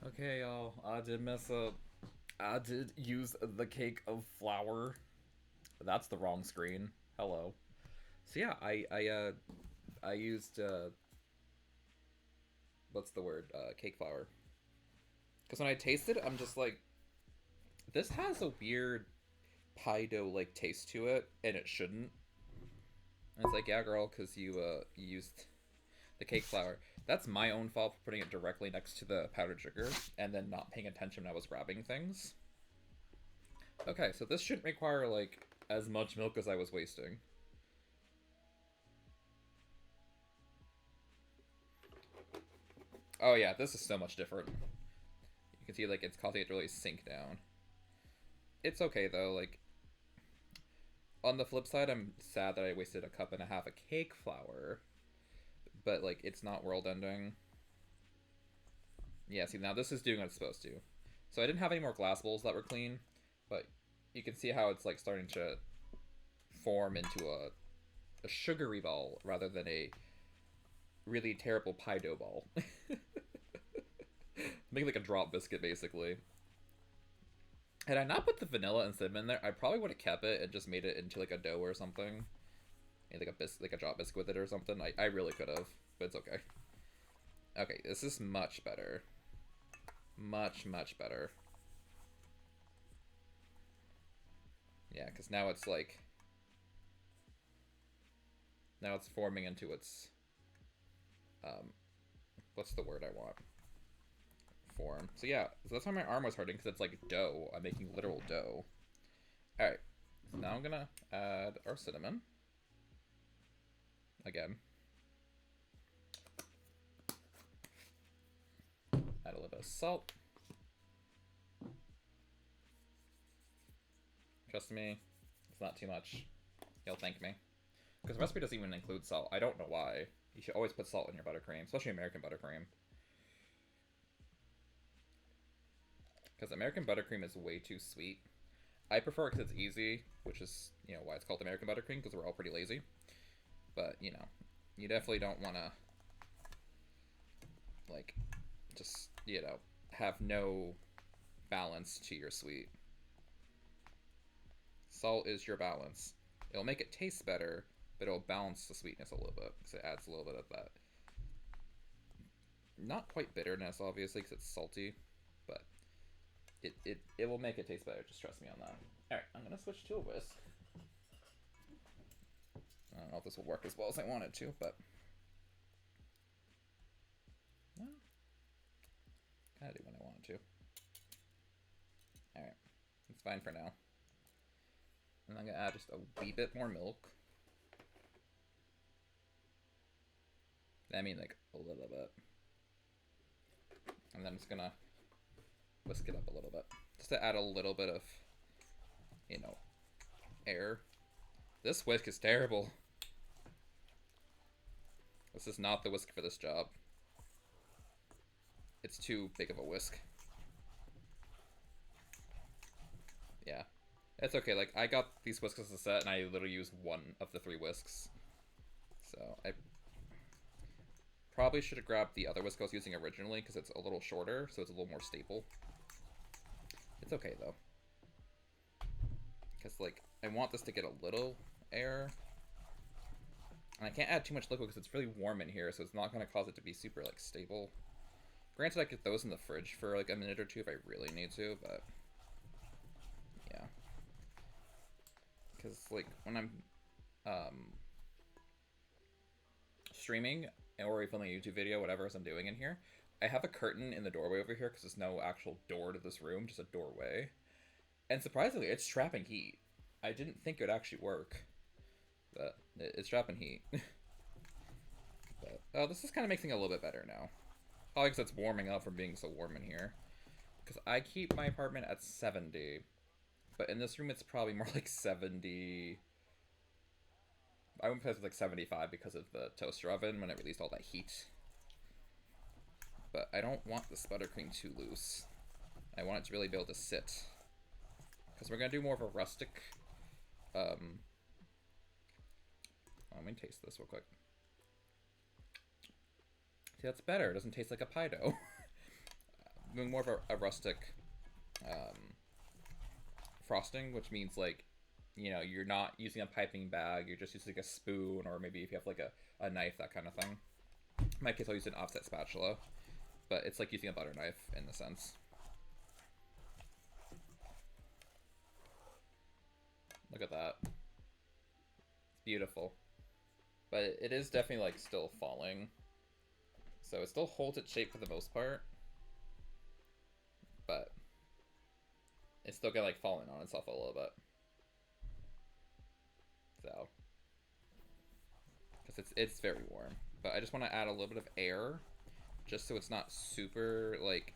Okay, y'all. I did mess up. I did use the cake of flour. That's the wrong screen. Hello. So yeah, I used what's the word? Cake flour. Because when I tasted it, I'm just like, this has a weird pie dough like taste to it, and it shouldn't. And it's like, yeah, girl, because you used the cake flour. That's my own fault for putting it directly next to the powdered sugar and then not paying attention when I was grabbing things. Okay, so this shouldn't require like as much milk as I was wasting. Oh yeah, this is so much different. You can see like it's causing it to really sink down. It's okay though, like on the flip side, I'm sad that I wasted a cup and a half of cake flour, but like it's not world ending. Yeah, see now this is doing what it's supposed to. So I didn't have any more glass bowls that were clean, but you can see how it's like starting to form into a sugary ball rather than a really terrible pie dough ball. Making like a drop biscuit basically. Had I not put the vanilla and cinnamon there, I probably would have kept it and just made it into like a dough or something. Made like like a drop biscuit with it or something. I really could have, but it's okay. Okay, this is much better. Much, much better. Yeah, because now it's like... Now it's forming into its... what's the word I want? Form. So yeah, so that's why my arm was hurting, because it's like dough. I'm making literal dough. Alright, so now I'm gonna add our cinnamon. Again. Add a little bit of salt. Trust me, it's not too much. You'll thank me. Because the recipe doesn't even include salt. I don't know why. You should always put salt in your buttercream, especially American buttercream. Because American buttercream is way too sweet. I prefer it because it's easy, which is, you know, why it's called American buttercream, because we're all pretty lazy. But, you know, you definitely don't want to, like, just, you know, have no balance to your sweet. Salt is your balance. It'll make it taste better, but it'll balance the sweetness a little bit, because it adds a little bit of that. Not quite bitterness, obviously, because it's salty, but it will make it taste better. Just trust me on that. Alright, I'm going to switch to a whisk. I don't know if this will work as well as I want it to, but... No. Kind of do what I want it to. Alright, it's fine for now. And I'm going to add just a wee bit more milk. I mean, like, a little bit. And then I'm just going to whisk it up a little bit. Just to add a little bit of, you know, air. This whisk is terrible. This is not the whisk for this job. It's too big of a whisk. Yeah. It's okay, like, I got these whisks as a set, and I literally used one of the 3 whisks. So, I probably should have grabbed the other whisk I was using originally, because it's a little shorter, so it's a little more stable. It's okay, though. Because, like, I want this to get a little air. And I can't add too much liquid because it's really warm in here, so it's not going to cause it to be super, like, stable. Granted, I could throw those in the fridge for, like, a minute or two if I really need to, but... yeah. Because, like, when I'm streaming or filming a YouTube video, whatever else I'm doing in here, I have a curtain in the doorway over here because there's no actual door to this room, just a doorway. And surprisingly, it's trapping heat. I didn't think it would actually work, but it's trapping heat. But, oh, this is kind of making it a little bit better now. Probably because it's warming up from being so warm in here. Because I keep my apartment at 70. But in this room, it's probably more like 70. I went past like 75 because of the toaster oven when it released all that heat. But I don't want this buttercream too loose. I want it to really be able to sit. Because we're going to do more of a rustic... let me taste this real quick. See, that's better. It doesn't taste like a pie dough. doing more of a rustic frosting, which means like, you know, you're not using a piping bag, you're just using a spoon, or maybe if you have like a knife, that kind of thing. In my case, I'll use an offset spatula, but it's like using a butter knife in the sense. Look at that. It's beautiful. But it is definitely like still falling. So it still holds its shape for the most part. But it's still gonna like falling on itself a little bit. So, because it's very warm. But I just want to add a little bit of air, just so it's not super like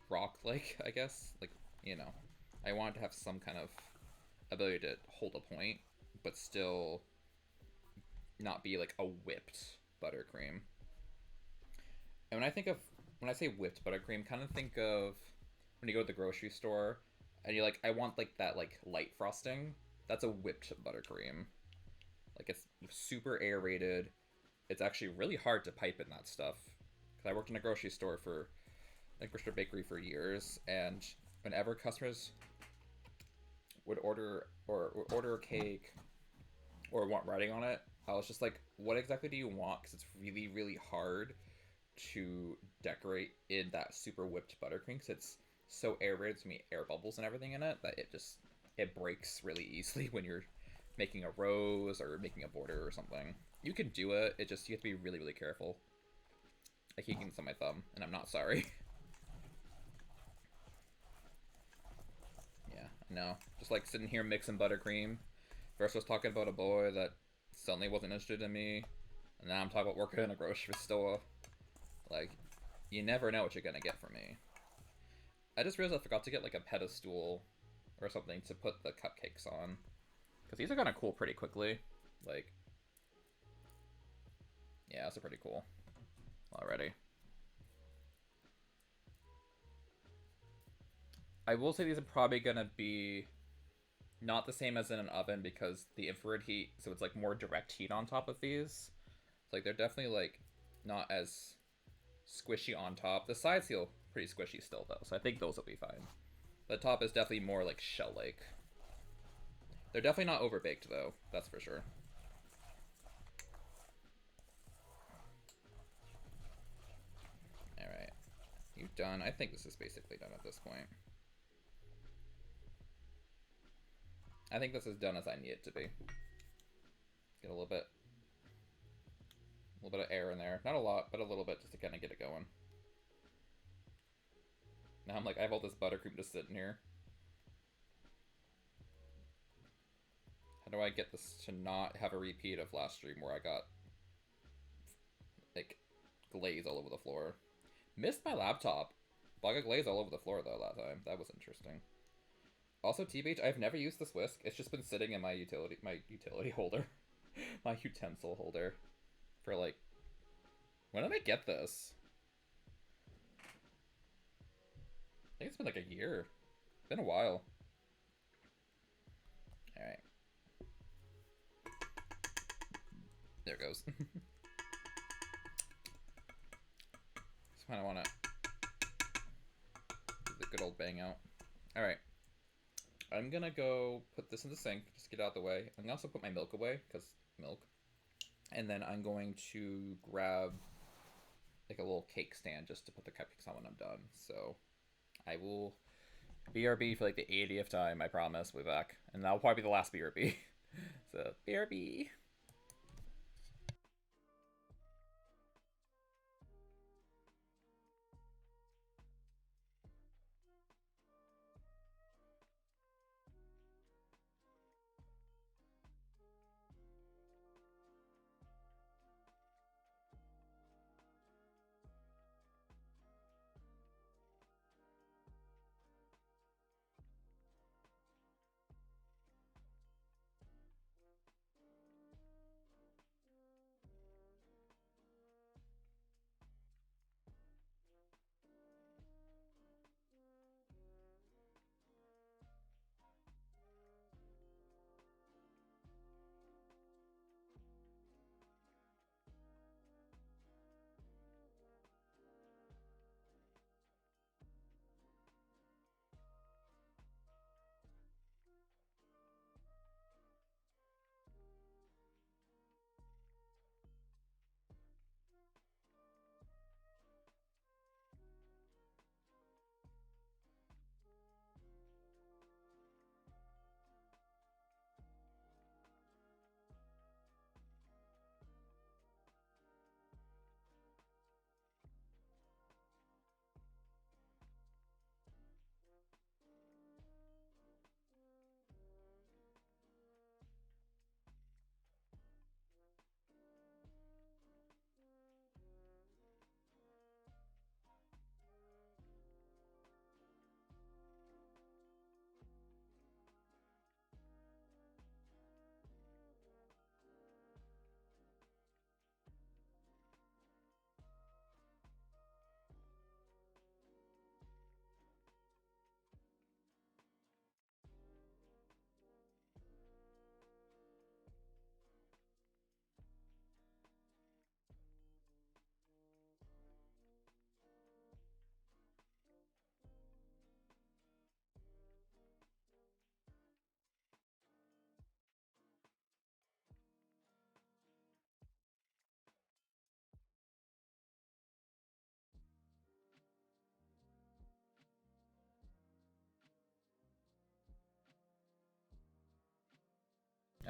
rock-like, I guess. Like, you know, I want it to have some kind of ability to hold a point, but still not be like a whipped buttercream. And when I say whipped buttercream, kind of think of when you go to the grocery store and you're like, I want like that like light frosting. That's a whipped buttercream. Like, it's super aerated. It's actually really hard to pipe in that stuff. Because I worked in a grocery store for, like, grocery bakery for years, and whenever customers would order a cake or want writing on it, I was just like, what exactly do you want? Because it's really, really hard to decorate in that super whipped buttercream, because it's so aerated, so many air bubbles and everything in it, that it breaks really easily when you're making a rose or making a border or something. You can do it, you have to be really, really careful. I keep getting this on my thumb, and I'm not sorry. Yeah, I know. Just like sitting here mixing buttercream. First I was talking about a boy that suddenly wasn't interested in me, and now I'm talking about working in a grocery store. Like, you never know what you're gonna get from me. I just realized I forgot to get like a pedestal or something to put the cupcakes on. Because these are gonna cool pretty quickly. Like, yeah, those are pretty cool already. I will say these are probably gonna be not the same as in an oven because the infrared heat, so it's like more direct heat on top of these. It's like they're definitely like not as squishy on top. The sides feel pretty squishy still though, so I think those will be fine. The top is definitely more like shell-like. They're definitely not overbaked though, that's for sure. Alright. You done? I think this is basically done at this point. I think this is done as I need it to be. Get a little bit of air in there. Not a lot, but a little bit just to kind of get it going. Now I'm like, I have all this buttercream just sitting here. How do I get this to not have a repeat of last stream where I got like glaze all over the floor? Missed my laptop. But I got glaze all over the floor though that time. That was interesting. Also, TBH, I've never used this whisk. It's just been sitting in my utility holder. My utensil holder. For like, when did I get this? I think it's been like a year. It's been a while. Alright. There it goes. Just kind of want to do the good old bang out. Alright. I'm gonna go put this in the sink, just get out of the way. I'm gonna also put my milk away, because milk. And then I'm going to grab like a little cake stand just to put the cupcakes on when I'm done. So I will BRB for like the 80th time, I promise. We'll be back. And that'll probably be the last BRB. So BRB.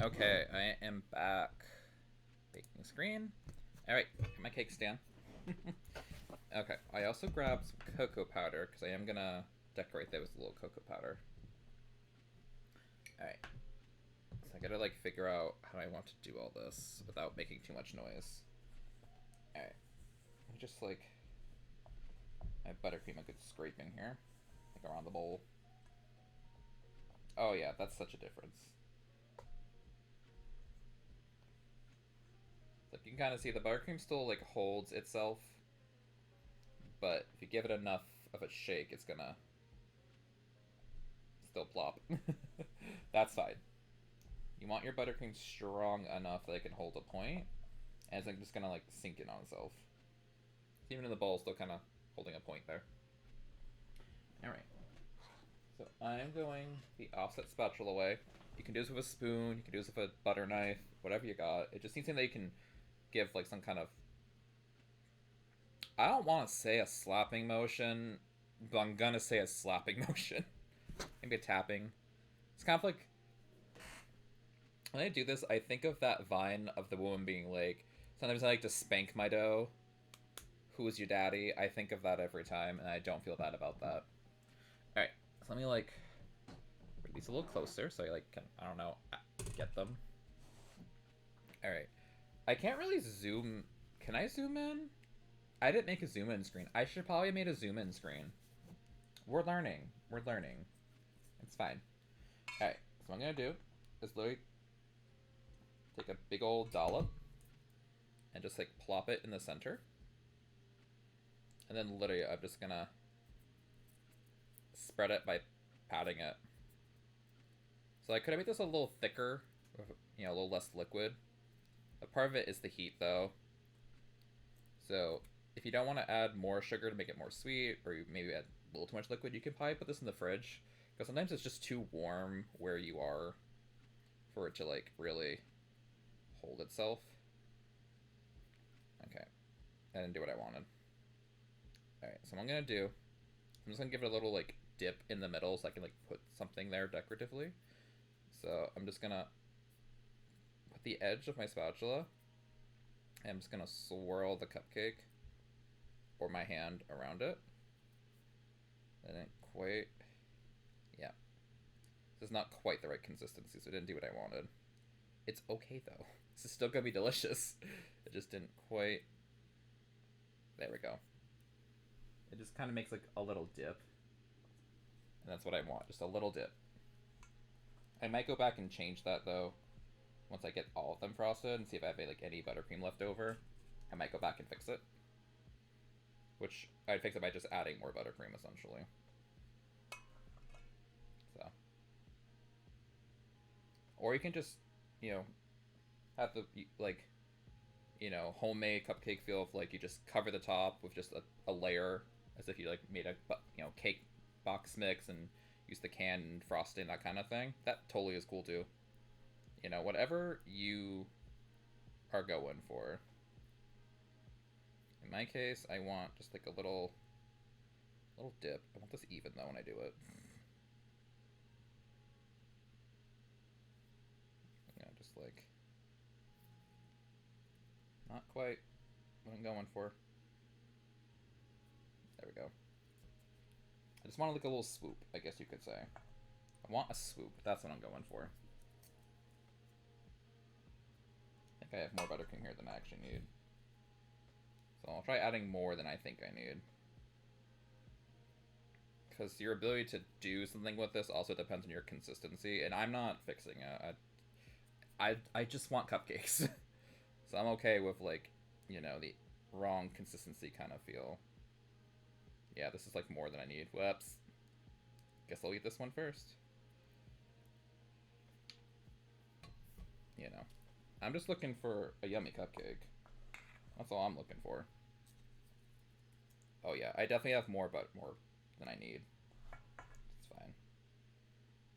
Okay, I am back. Baking screen. Alright, get my cake stand. Okay, I also grabbed some cocoa powder because I am gonna decorate that with a little cocoa powder. Alright. So I gotta like figure out how I want to do all this without making too much noise. Alright. Just like my buttercream, a good scraping here. Like around the bowl. Oh yeah, that's such a difference. Like you can kind of see the buttercream still like holds itself, but if you give it enough of a shake, it's gonna still plop. That's fine. You want your buttercream strong enough that it can hold a point, and it's like just gonna like sink in on itself. Even in the bowl, still kind of holding a point there. All right. So I'm going the offset spatula way. You can do this with a spoon. You can do this with a butter knife. Whatever you got. It just needs something that you can give like some kind of, I don't want to say a slapping motion, but I'm gonna say a slapping motion. Maybe a tapping. It's kind of like, when I do this, I think of that vine of the woman being like, sometimes I like to spank my dough. Who is your daddy? I think of that every time, and I don't feel bad about that. Alright, so let me like bring these a little closer so I like can, I don't know, get them. Alright. I can't really zoom. Can I zoom in? I didn't make a zoom in screen. I should probably have made a zoom in screen. We're learning. We're learning. It's fine. Alright, so what I'm gonna do is literally take a big old dollop and just like plop it in the center. And then literally I'm just gonna spread it by patting it. So I could have made this a little thicker, you know, a little less liquid. A part of it is the heat though. So if you don't want to add more sugar to make it more sweet, or you maybe add a little too much liquid, you can probably put this in the fridge. Because sometimes it's just too warm where you are for it to like really hold itself. Okay. I didn't do what I wanted. Alright, so what I'm gonna do, I'm just gonna give it a little like dip in the middle so I can like put something there decoratively. So I'm just gonna put the edge of my spatula, and I'm just gonna swirl the cupcake or my hand around it. I didn't quite, yeah. This is not quite the right consistency, so it didn't do what I wanted. It's okay though. This is still gonna be delicious. It just didn't quite, there we go. It just kind of makes like a little dip. And that's what I want, just a little dip. I might go back and change that though, once I get all of them frosted and see if I have like any buttercream left over. I might go back and fix it. Which I'd fix it by just adding more buttercream essentially. So. Or you can just, you know, have the like, you know, homemade cupcake feel of like you just cover the top with just a layer, as if you like made a, you know, cake box mix and use the can and frosting, that kind of thing. That totally is cool too. You know, whatever you are going for. In my case, I want just like a little dip. I want this even though when I do it. Yeah, just like not quite what I'm going for. There we go. I just want like a little swoop, I guess you could say. I want a swoop. That's what I'm going for. I think I have more buttercream here than I actually need. So I'll try adding more than I think I need. Because your ability to do something with this also depends on your consistency, and I'm not fixing it. I just want cupcakes. So I'm okay with like, you know, the wrong consistency kind of feel. Yeah, this is like more than I need. Whoops. Guess I'll eat this one first. You know, I'm just looking for a yummy cupcake. That's all I'm looking for. Oh yeah, I definitely have more than I need. It's fine.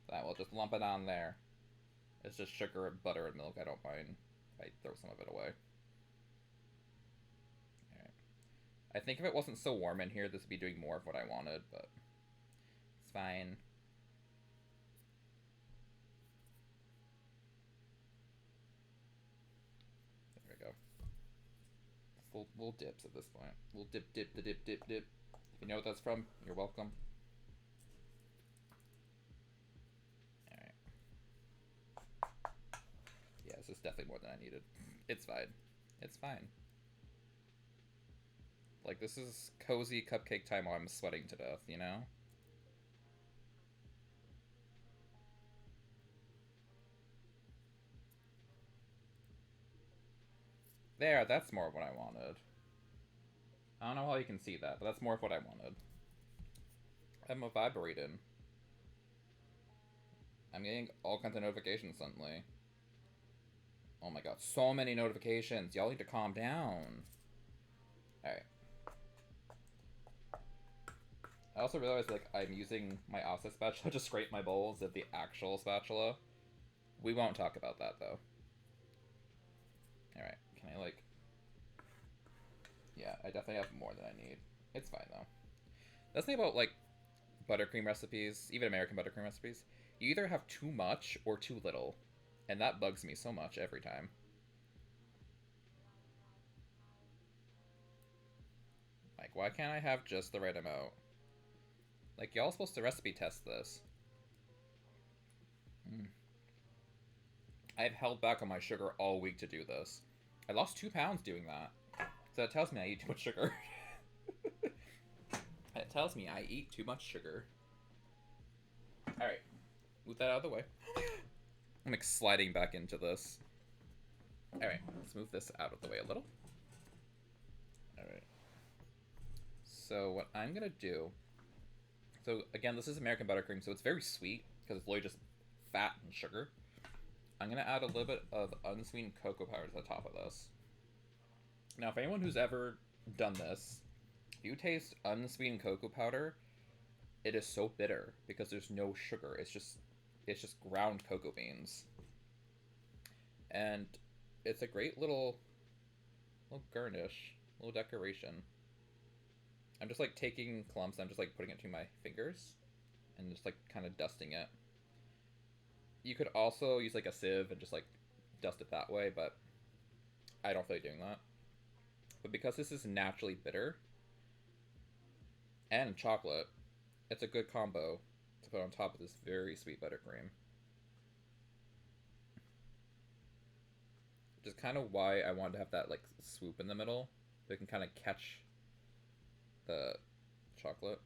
That will just lump it on there. It's just sugar, butter, and milk. I don't mind if I throw some of it away. Alright. I think if it wasn't so warm in here, this would be doing more of what I wanted, but it's fine. We'll dips at this point. We'll dip. If you know what that's from, you're welcome. Alright. Yeah, this is definitely more than I needed. It's fine. It's fine. Like, this is cozy cupcake time while I'm sweating to death, you know? There, that's more of what I wanted. I don't know how you can see that, but that's more of what I wanted. I'm vibrating. I'm getting all kinds of notifications suddenly. Oh my god, so many notifications. Y'all need to calm down. Alright. I also realized, like, I'm using my offset spatula to scrape my bowls of the actual spatula. We won't talk about that, though. Alright, can I, like... Yeah, I definitely have more than I need. It's fine, though. That's the thing about, like, buttercream recipes, even American buttercream recipes. You either have too much or too little. And that bugs me so much every time. Like, why can't I have just the right amount? Like, y'all supposed to recipe test this. I've held back on my sugar all week to do this. I lost 2 pounds doing that. So that tells me I eat too much sugar. It tells me I eat too much sugar. Alright. Move that out of the way. I'm like sliding back into this. Alright, let's move this out of the way a little. Alright. So what I'm gonna do... So again, this is American buttercream, so it's very sweet, because it's literally just fat and sugar. I'm gonna add a little bit of unsweetened cocoa powder to the top of this. Now, for anyone who's ever done this, if you taste unsweetened cocoa powder, it is so bitter because there's no sugar. It's just ground cocoa beans. And it's a great little garnish, little decoration. I'm just like taking clumps, I'm just like putting it to my fingers and just like kind of dusting it. You could also use like a sieve and just like dust it that way, but I don't feel like doing that. But because this is naturally bitter and chocolate, it's a good combo to put on top of this very sweet buttercream. Which is kind of why I wanted to have that like swoop in the middle, so it can kind of catch the chocolate.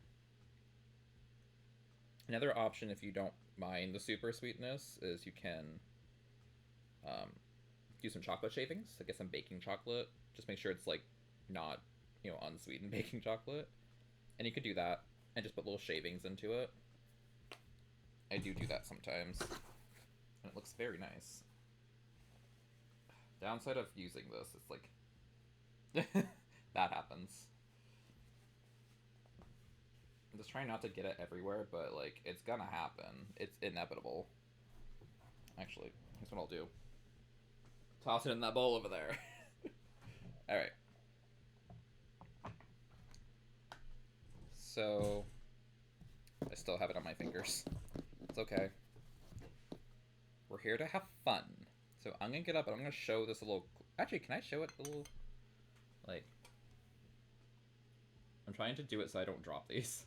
Another option, if you don't mind the super sweetness, is you can do some chocolate shavings. So get some baking chocolate. Just make sure it's like not, you know, unsweetened baking chocolate. And you could do that and just put little shavings into it. I do that sometimes. And it looks very nice. Downside of using this is like that happens. I'm just trying not to get it everywhere, but like it's gonna happen. It's inevitable. Actually, here's what I'll do. Toss it in that bowl over there. Alright. So I still have it on my fingers. It's okay. We're here to have fun. So I'm gonna get up and I'm gonna show this a little... Actually, can I show it a little... Like... I'm trying to do it so I don't drop these.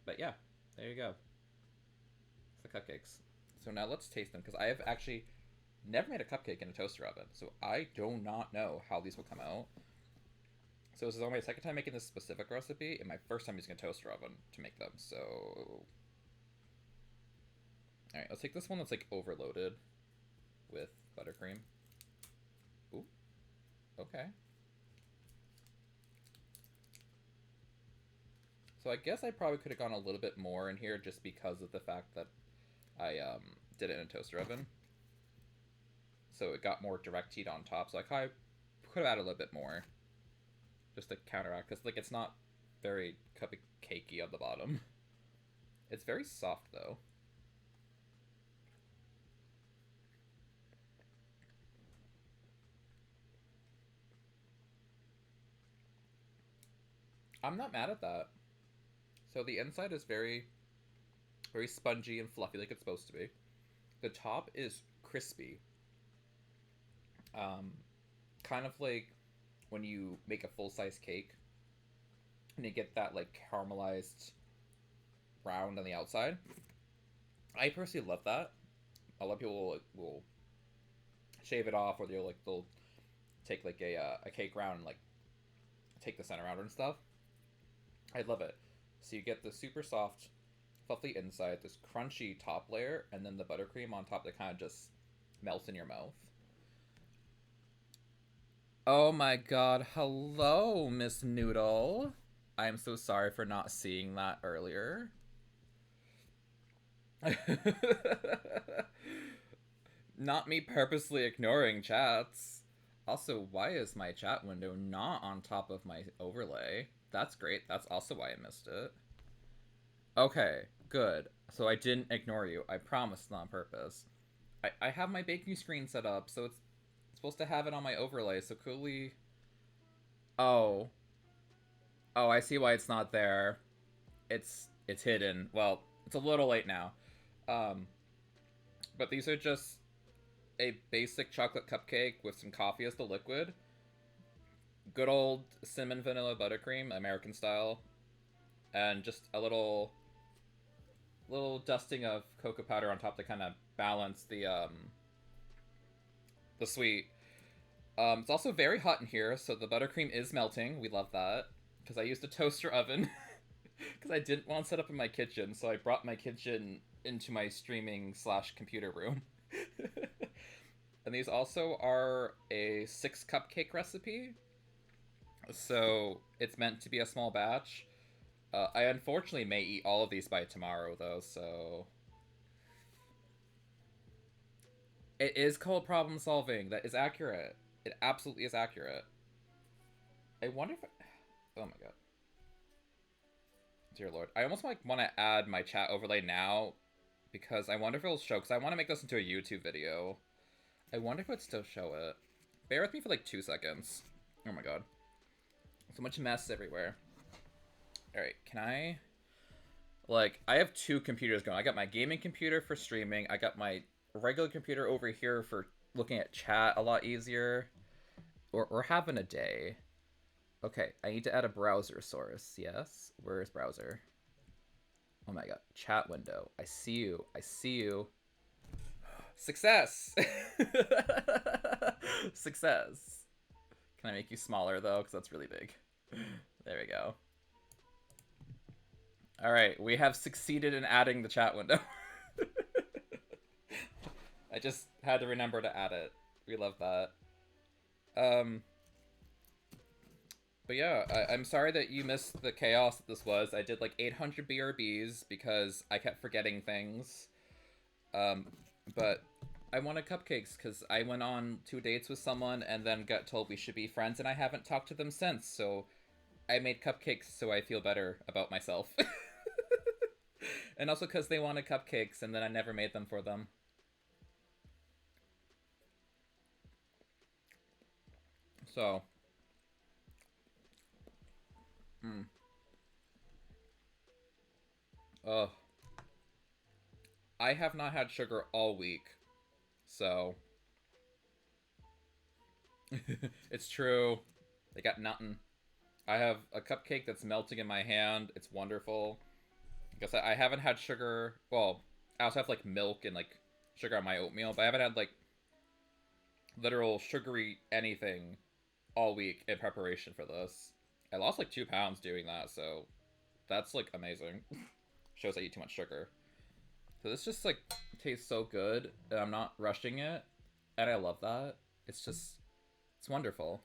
But yeah, there you go. It's the cupcakes. So now let's taste them, because I have actually never made a cupcake in a toaster oven. So I do not know how these will come out. So this is only my second time making this specific recipe, and my first time using a toaster oven to make them, so... Alright, let's take this one that's like overloaded with buttercream. Ooh. Okay. So I guess I probably could have gone a little bit more in here just because of the fact that I did it in a toaster oven. So it got more direct heat on top, so I kind of could have added a little bit more. Just to counteract, because like it's not very cupcakey on the bottom. It's very soft though. I'm not mad at that. So the inside is very, very spongy and fluffy like it's supposed to be. The top is crispy. Kind of like when you make a full-size cake and you get that like caramelized round on the outside. I personally love that. A lot of people will shave it off, or they'll take like a cake round and like take the center out and stuff. I love it. So you get the super soft, fluffy inside, this crunchy top layer, and then the buttercream on top that kind of just melts in your mouth. Oh my god, hello, Miss Noodle. I'm so sorry for not seeing that earlier. Not me purposely ignoring chats. Also, why is my chat window not on top of my overlay? That's great. That's also why I missed it. Okay, good. So I didn't ignore you. I promised, not on purpose. I have my baking screen set up, so it's supposed to have it on my overlay, so clearly... Oh. Oh, I see why it's not there. It's hidden. Well, it's a little late now. But these are just a basic chocolate cupcake with some coffee as the liquid. Good old cinnamon vanilla buttercream, American style. And just a little dusting of cocoa powder on top to kind of balance the sweet. It's also very hot in here, so the buttercream is melting. We love that. Because I used a toaster oven. Because I didn't want to set up in my kitchen, so I brought my kitchen into my streaming/computer room. And these also are a 6 cupcake recipe. So it's meant to be a small batch. I unfortunately may eat all of these by tomorrow, though, so... It is called problem solving. That is accurate. It absolutely is accurate. I wonder if... Oh my god. Dear lord. I almost like want to add my chat overlay now, because I wonder if it'll show, because I want to make this into a YouTube video. I wonder if it would still show it. Bear with me for like 2 seconds. Oh my god. So much mess everywhere. Alright, can I... Like, I have 2 computers going. I got my gaming computer for streaming. I got my regular computer over here for looking at chat a lot easier. We're having a day. Okay, I need to add a browser source. Yes? Where is browser? Oh my god. Chat window. I see you. I see you. Success! Success. Can I make you smaller, though? Because that's really big. There we go. Alright, we have succeeded in adding the chat window. I just had to remember to add it. We love that. But yeah, I'm sorry that you missed the chaos that this was. I did like 800 BRBs because I kept forgetting things. But I wanted cupcakes because I went on 2 dates with someone and then got told we should be friends, and I haven't talked to them since, so I made cupcakes so I feel better about myself. And also because they wanted cupcakes and then I never made them for them. So. Ugh. I have not had sugar all week, so. It's true. They got nothing. I have a cupcake that's melting in my hand. It's wonderful. I guess I haven't had sugar. Well, I also have like milk and like sugar on my oatmeal, but I haven't had like literal sugary anything all week in preparation for this. I lost like 2 pounds doing that, so that's like amazing. Shows I eat too much sugar. So this just like tastes so good, and I'm not rushing it, and I love that. It's just, it's wonderful.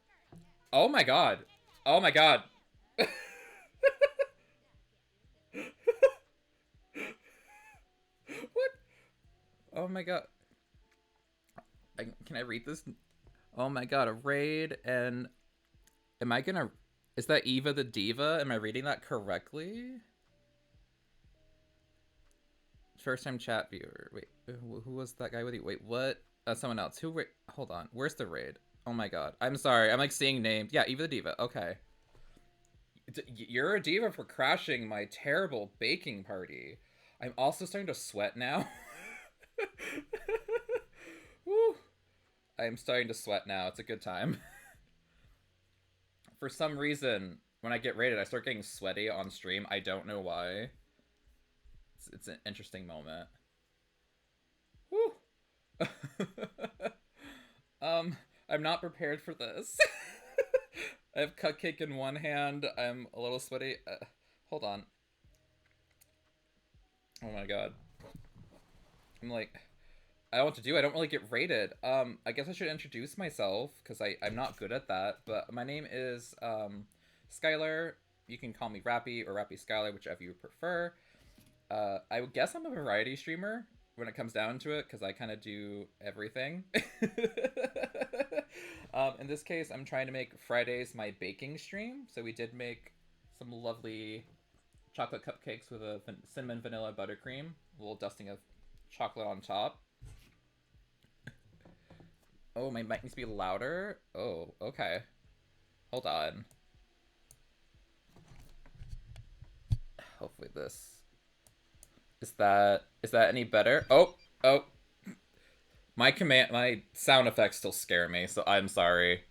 Oh my god. Oh my god. What? Oh my god. Can I read this? Oh my god, a raid, and am I gonna... Is that Eva the Diva? Am I reading that correctly? First time chat viewer. Wait, who was that guy with you? Wait, what? Someone else. Who? Wait, hold on. Where's the raid? Oh my god. I'm sorry. I'm like seeing names. Yeah, Eva the Diva. Okay. You're a diva for crashing my terrible baking party. I'm also starting to sweat now. Woo. I'm starting to sweat now. It's a good time. for some reason, when I get rated, I start getting sweaty on stream. I don't know why. It's an interesting moment. Woo! I'm not prepared for this. I have cupcake in one hand. I'm a little sweaty. Hold on. Oh my god. I'm like, I don't know what to do. I don't really get rated. I guess I should introduce myself because I'm not good at that. But my name is Skylar. You can call me Rappy or Rapiskylar, whichever you prefer. I guess I'm a variety streamer when it comes down to it because I kind of do everything. In this case, I'm trying to make Fridays my baking stream. So we did make some lovely chocolate cupcakes with a cinnamon vanilla buttercream, a little dusting of chocolate on top. Oh, my mic needs to be louder. Oh, okay. Hold on. Hopefully this is that any better? Oh. My sound effects still scare me, so I'm sorry.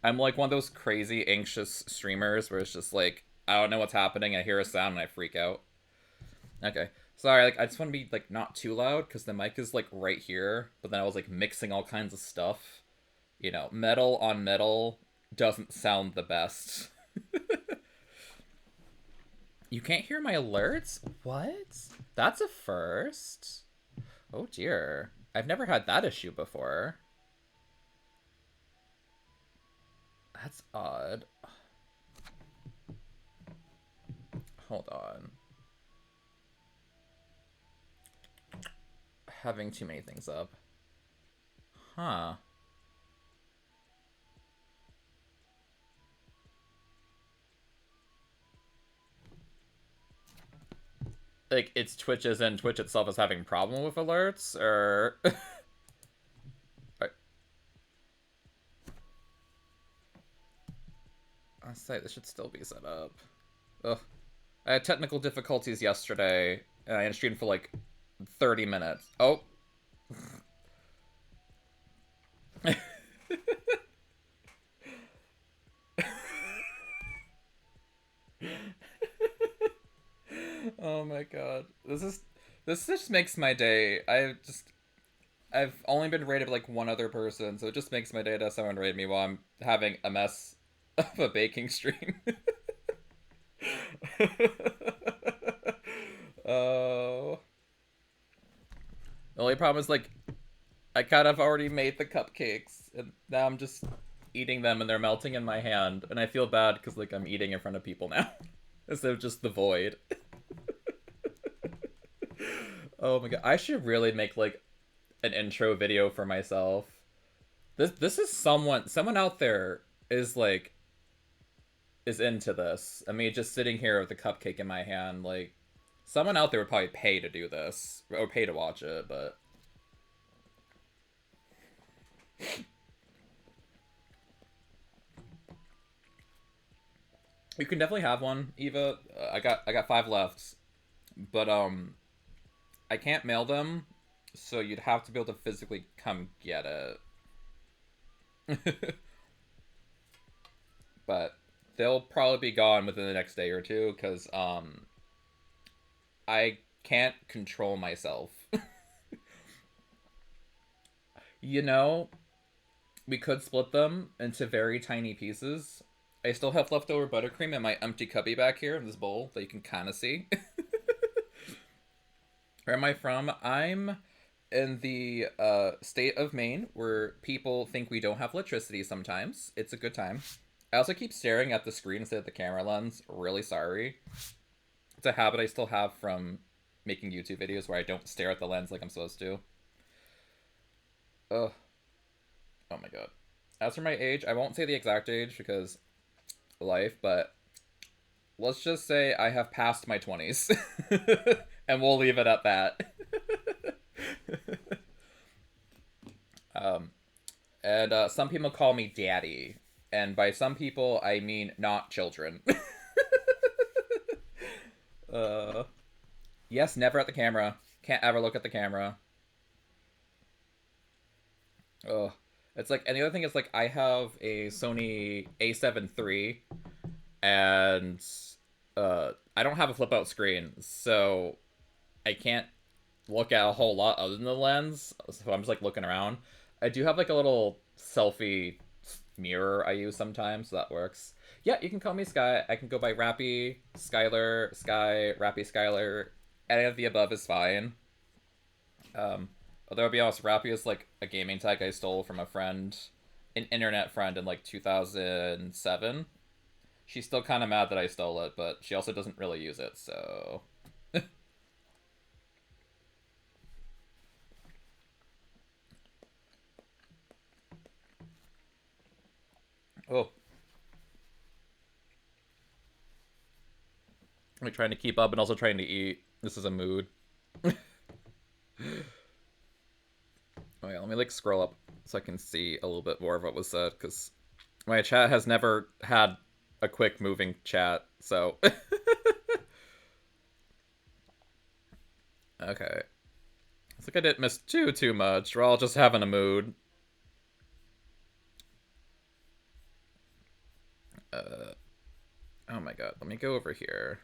I'm like one of those crazy anxious streamers where it's just like I don't know what's happening, I hear a sound and I freak out. Okay. Sorry, like I just want to be like not too loud because the mic is like right here, but then I was like mixing all kinds of stuff. You know, metal on metal doesn't sound the best. You can't hear my alerts? What? That's a first. Oh dear. I've never had that issue before. That's odd. Hold on. Having too many things up. Huh. Like, it's Twitch's and Twitch itself is having problem with alerts, or... I say this should still be set up. Ugh. I had technical difficulties yesterday, and I streamed for like 30 minutes. Oh. Oh my god. This just makes my day. I've only been rated like one other person, so it just makes my day to have someone raid me while I'm having a mess of a baking stream. Oh. The only problem is like I kind of already made the cupcakes and now I'm just eating them and they're melting in my hand and I feel bad because like I'm eating in front of people now instead of just the void. Oh my god, I should really make like an intro video for myself. This is someone out there is like is into this. I mean, just sitting here with the cupcake in my hand, like someone out there would probably pay to do this or pay to watch it, but you can definitely have one, Eva. I got 5 left, but I can't mail them, so you'd have to be able to physically come get it. But they'll probably be gone within the next day or two, because I can't control myself. You know, we could split them into very tiny pieces. I still have leftover buttercream in my empty cubby back here in this bowl that you can kind of see. Where am I from? I'm in the state of Maine, where people think we don't have electricity sometimes. It's a good time. I also keep staring at the screen instead of the camera lens. Really sorry. It's a habit I still have from making YouTube videos where I don't stare at the lens like I'm supposed to. Ugh. Oh my god. As for my age, I won't say the exact age because life, but let's just say I have passed my 20s. And we'll leave it at that. And some people call me daddy. And by some people, I mean not children. Yes, never at the camera. Can't ever look at the camera. Ugh. It's like, and the other thing is like I have a Sony A7 III, and I don't have a flip out screen, so I can't look at a whole lot other than the lens. So I'm just like looking around. I do have like a little selfie mirror I use sometimes, so that works. Yeah, you can call me Sky. I can go by Rappy, Skylar, Sky, Rapiskylar. Any of the above is fine. Although I'll be honest, Rappy is like a gaming tag I stole from a friend, an internet friend in like 2007. She's still kind of mad that I stole it, but she also doesn't really use it, so. Oh. I'm trying to keep up and also trying to eat. This is a mood. Oh yeah, let me like scroll up so I can see a little bit more of what was said, because my chat has never had a quick moving chat, so. Okay. It's like I didn't miss too much. We're all just having a mood. Oh my god, let me go over here.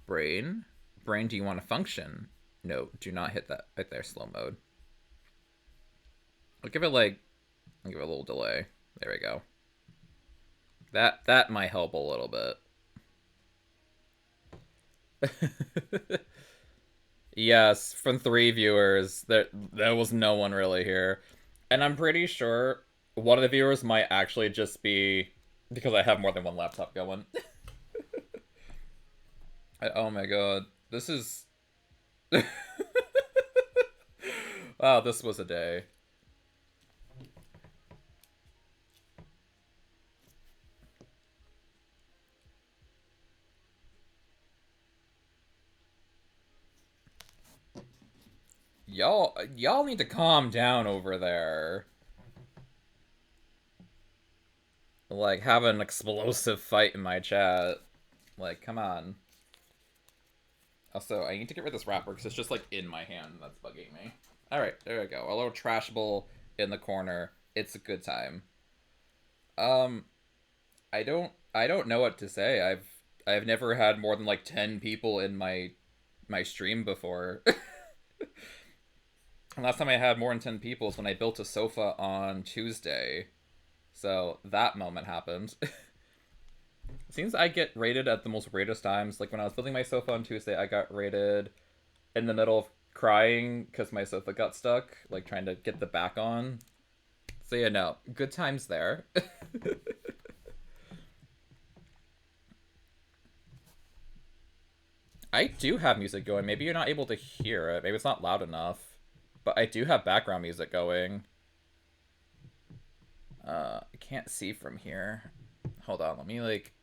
Brain? Brain, do you want to function? No, do not hit that right there, slow mode. I'll give it like, I'll give it a little delay. There we go. That might help a little bit. Yes, from 3 viewers, there was no one really here. And I'm pretty sure one of the viewers might actually just be because I have more than one laptop going. Oh my god. This is... Wow, this was a day. Y'all need to calm down over there. Like, have an explosive fight in my chat. Like, come on. Also, I need to get rid of this wrapper because it's just, like, in my hand. That's bugging me. Alright, there we go. A little trash bowl in the corner. It's a good time. I don't know what to say. I've never had more than, like, 10 people in my stream before. And last time I had more than 10 people is when I built a sofa on Tuesday. So that moment happened. It seems I get rated at the most weirdest times. Like when I was building my sofa on Tuesday, I got rated in the middle of crying because my sofa got stuck, like trying to get the back on. So yeah, no, good times there. I do have music going. Maybe you're not able to hear it. Maybe it's not loud enough. But I do have background music going. I can't see from here. Hold on, let me like...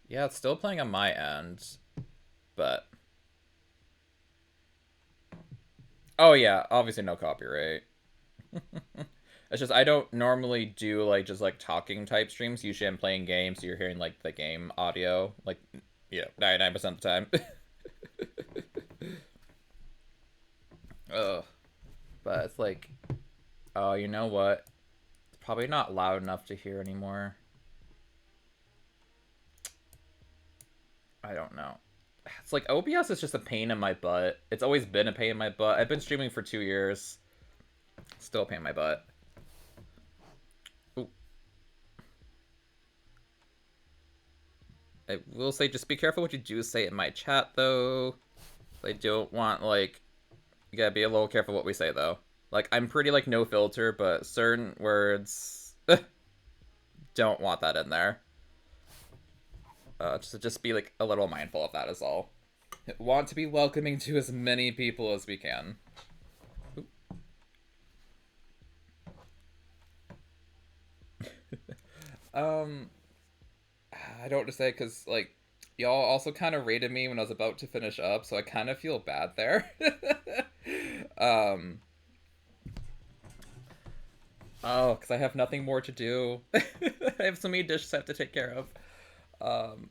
Yeah, it's still playing on my end. But... Oh yeah, obviously no copyright. It's just I don't normally do like just like talking type streams. Usually I'm playing games, so you're hearing like the game audio. Like, yeah, 99% of the time. Ugh. But it's like, oh, you know what? It's probably not loud enough to hear anymore. I don't know. It's like OBS is just a pain in my butt. It's always been a pain in my butt. I've been streaming for 2 years. Still a pain in my butt. Ooh. I will say, just be careful what you do say in my chat, though. I don't want, like... You gotta be a little careful what we say, though. Like, I'm pretty, like, no filter, but certain words... don't want that in there. Just be, like, a little mindful of that is all. Want to be welcoming to as many people as we can. I don't want to say, because, like, y'all also kind of rated me when I was about to finish up, so I kind of feel bad there. Oh, because I have nothing more to do. I have so many dishes I have to take care of.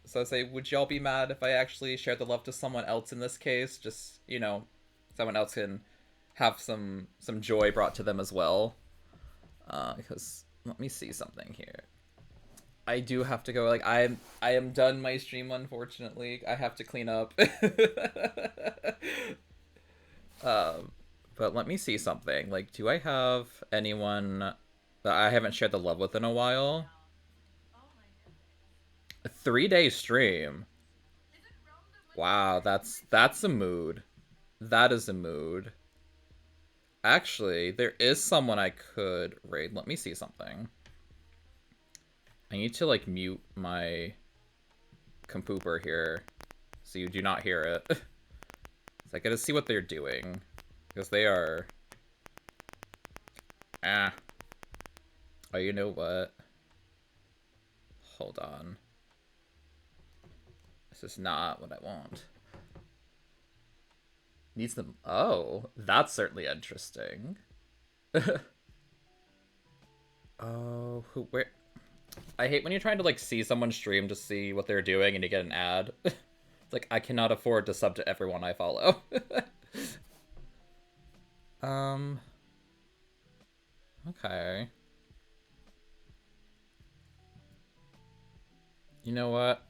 So I say, would y'all be mad if I actually shared the love to someone else in this case? Just, you know, someone else can have some joy brought to them as well. Because let me see something here. I do have to go. Like I am done my stream. Unfortunately, I have to clean up. But let me see something. Like, do I have anyone that I haven't shared the love with in a while? A 3-day stream. Wow, that's a mood. That is a mood. Actually, there is someone I could raid. Let me see something. I need to, like, mute my computer here so you do not hear it. So I gotta see what they're doing. Because they are... Ah. Oh, you know what? Hold on. This is not what I want. Needs them... Oh, that's certainly interesting. Oh, where... I hate when you're trying to, like, see someone stream to see what they're doing and you get an ad. It's like, I cannot afford to sub to everyone I follow. Okay. You know what?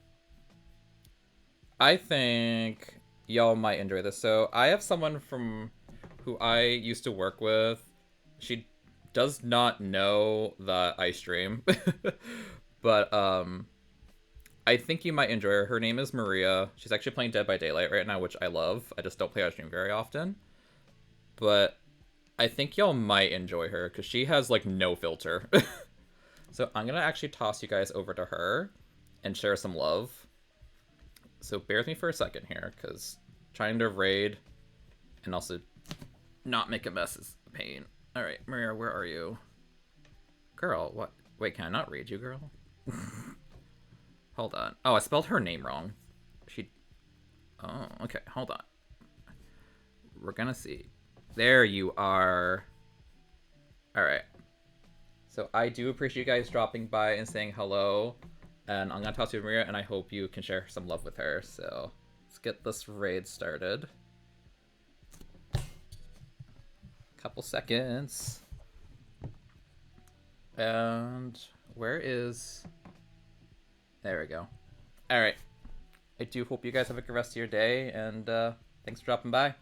I think y'all might enjoy this. So, I have someone from who I used to work with. She does not know that I stream. But, I think you might enjoy her. Her name is Maria. She's actually playing Dead by Daylight right now, which I love. I just don't play on stream very often. But I think y'all might enjoy her, because she has, like, no filter. So I'm going to actually toss you guys over to her and share some love. So bear with me for a second here, because trying to raid and also not make a mess is a pain. Alright, Maria, where are you? Girl, what? Wait, can I not raid you, girl? Hold on. Oh, I spelled her name wrong. Oh, okay, hold on. We're gonna see. There you are. Alright. So I do appreciate you guys dropping by and saying hello. And I'm gonna talk to Maria, and I hope you can share some love with her. So let's get this raid started. Couple seconds. And where is... There we go. Alright. I do hope you guys have a good rest of your day, and thanks for dropping by.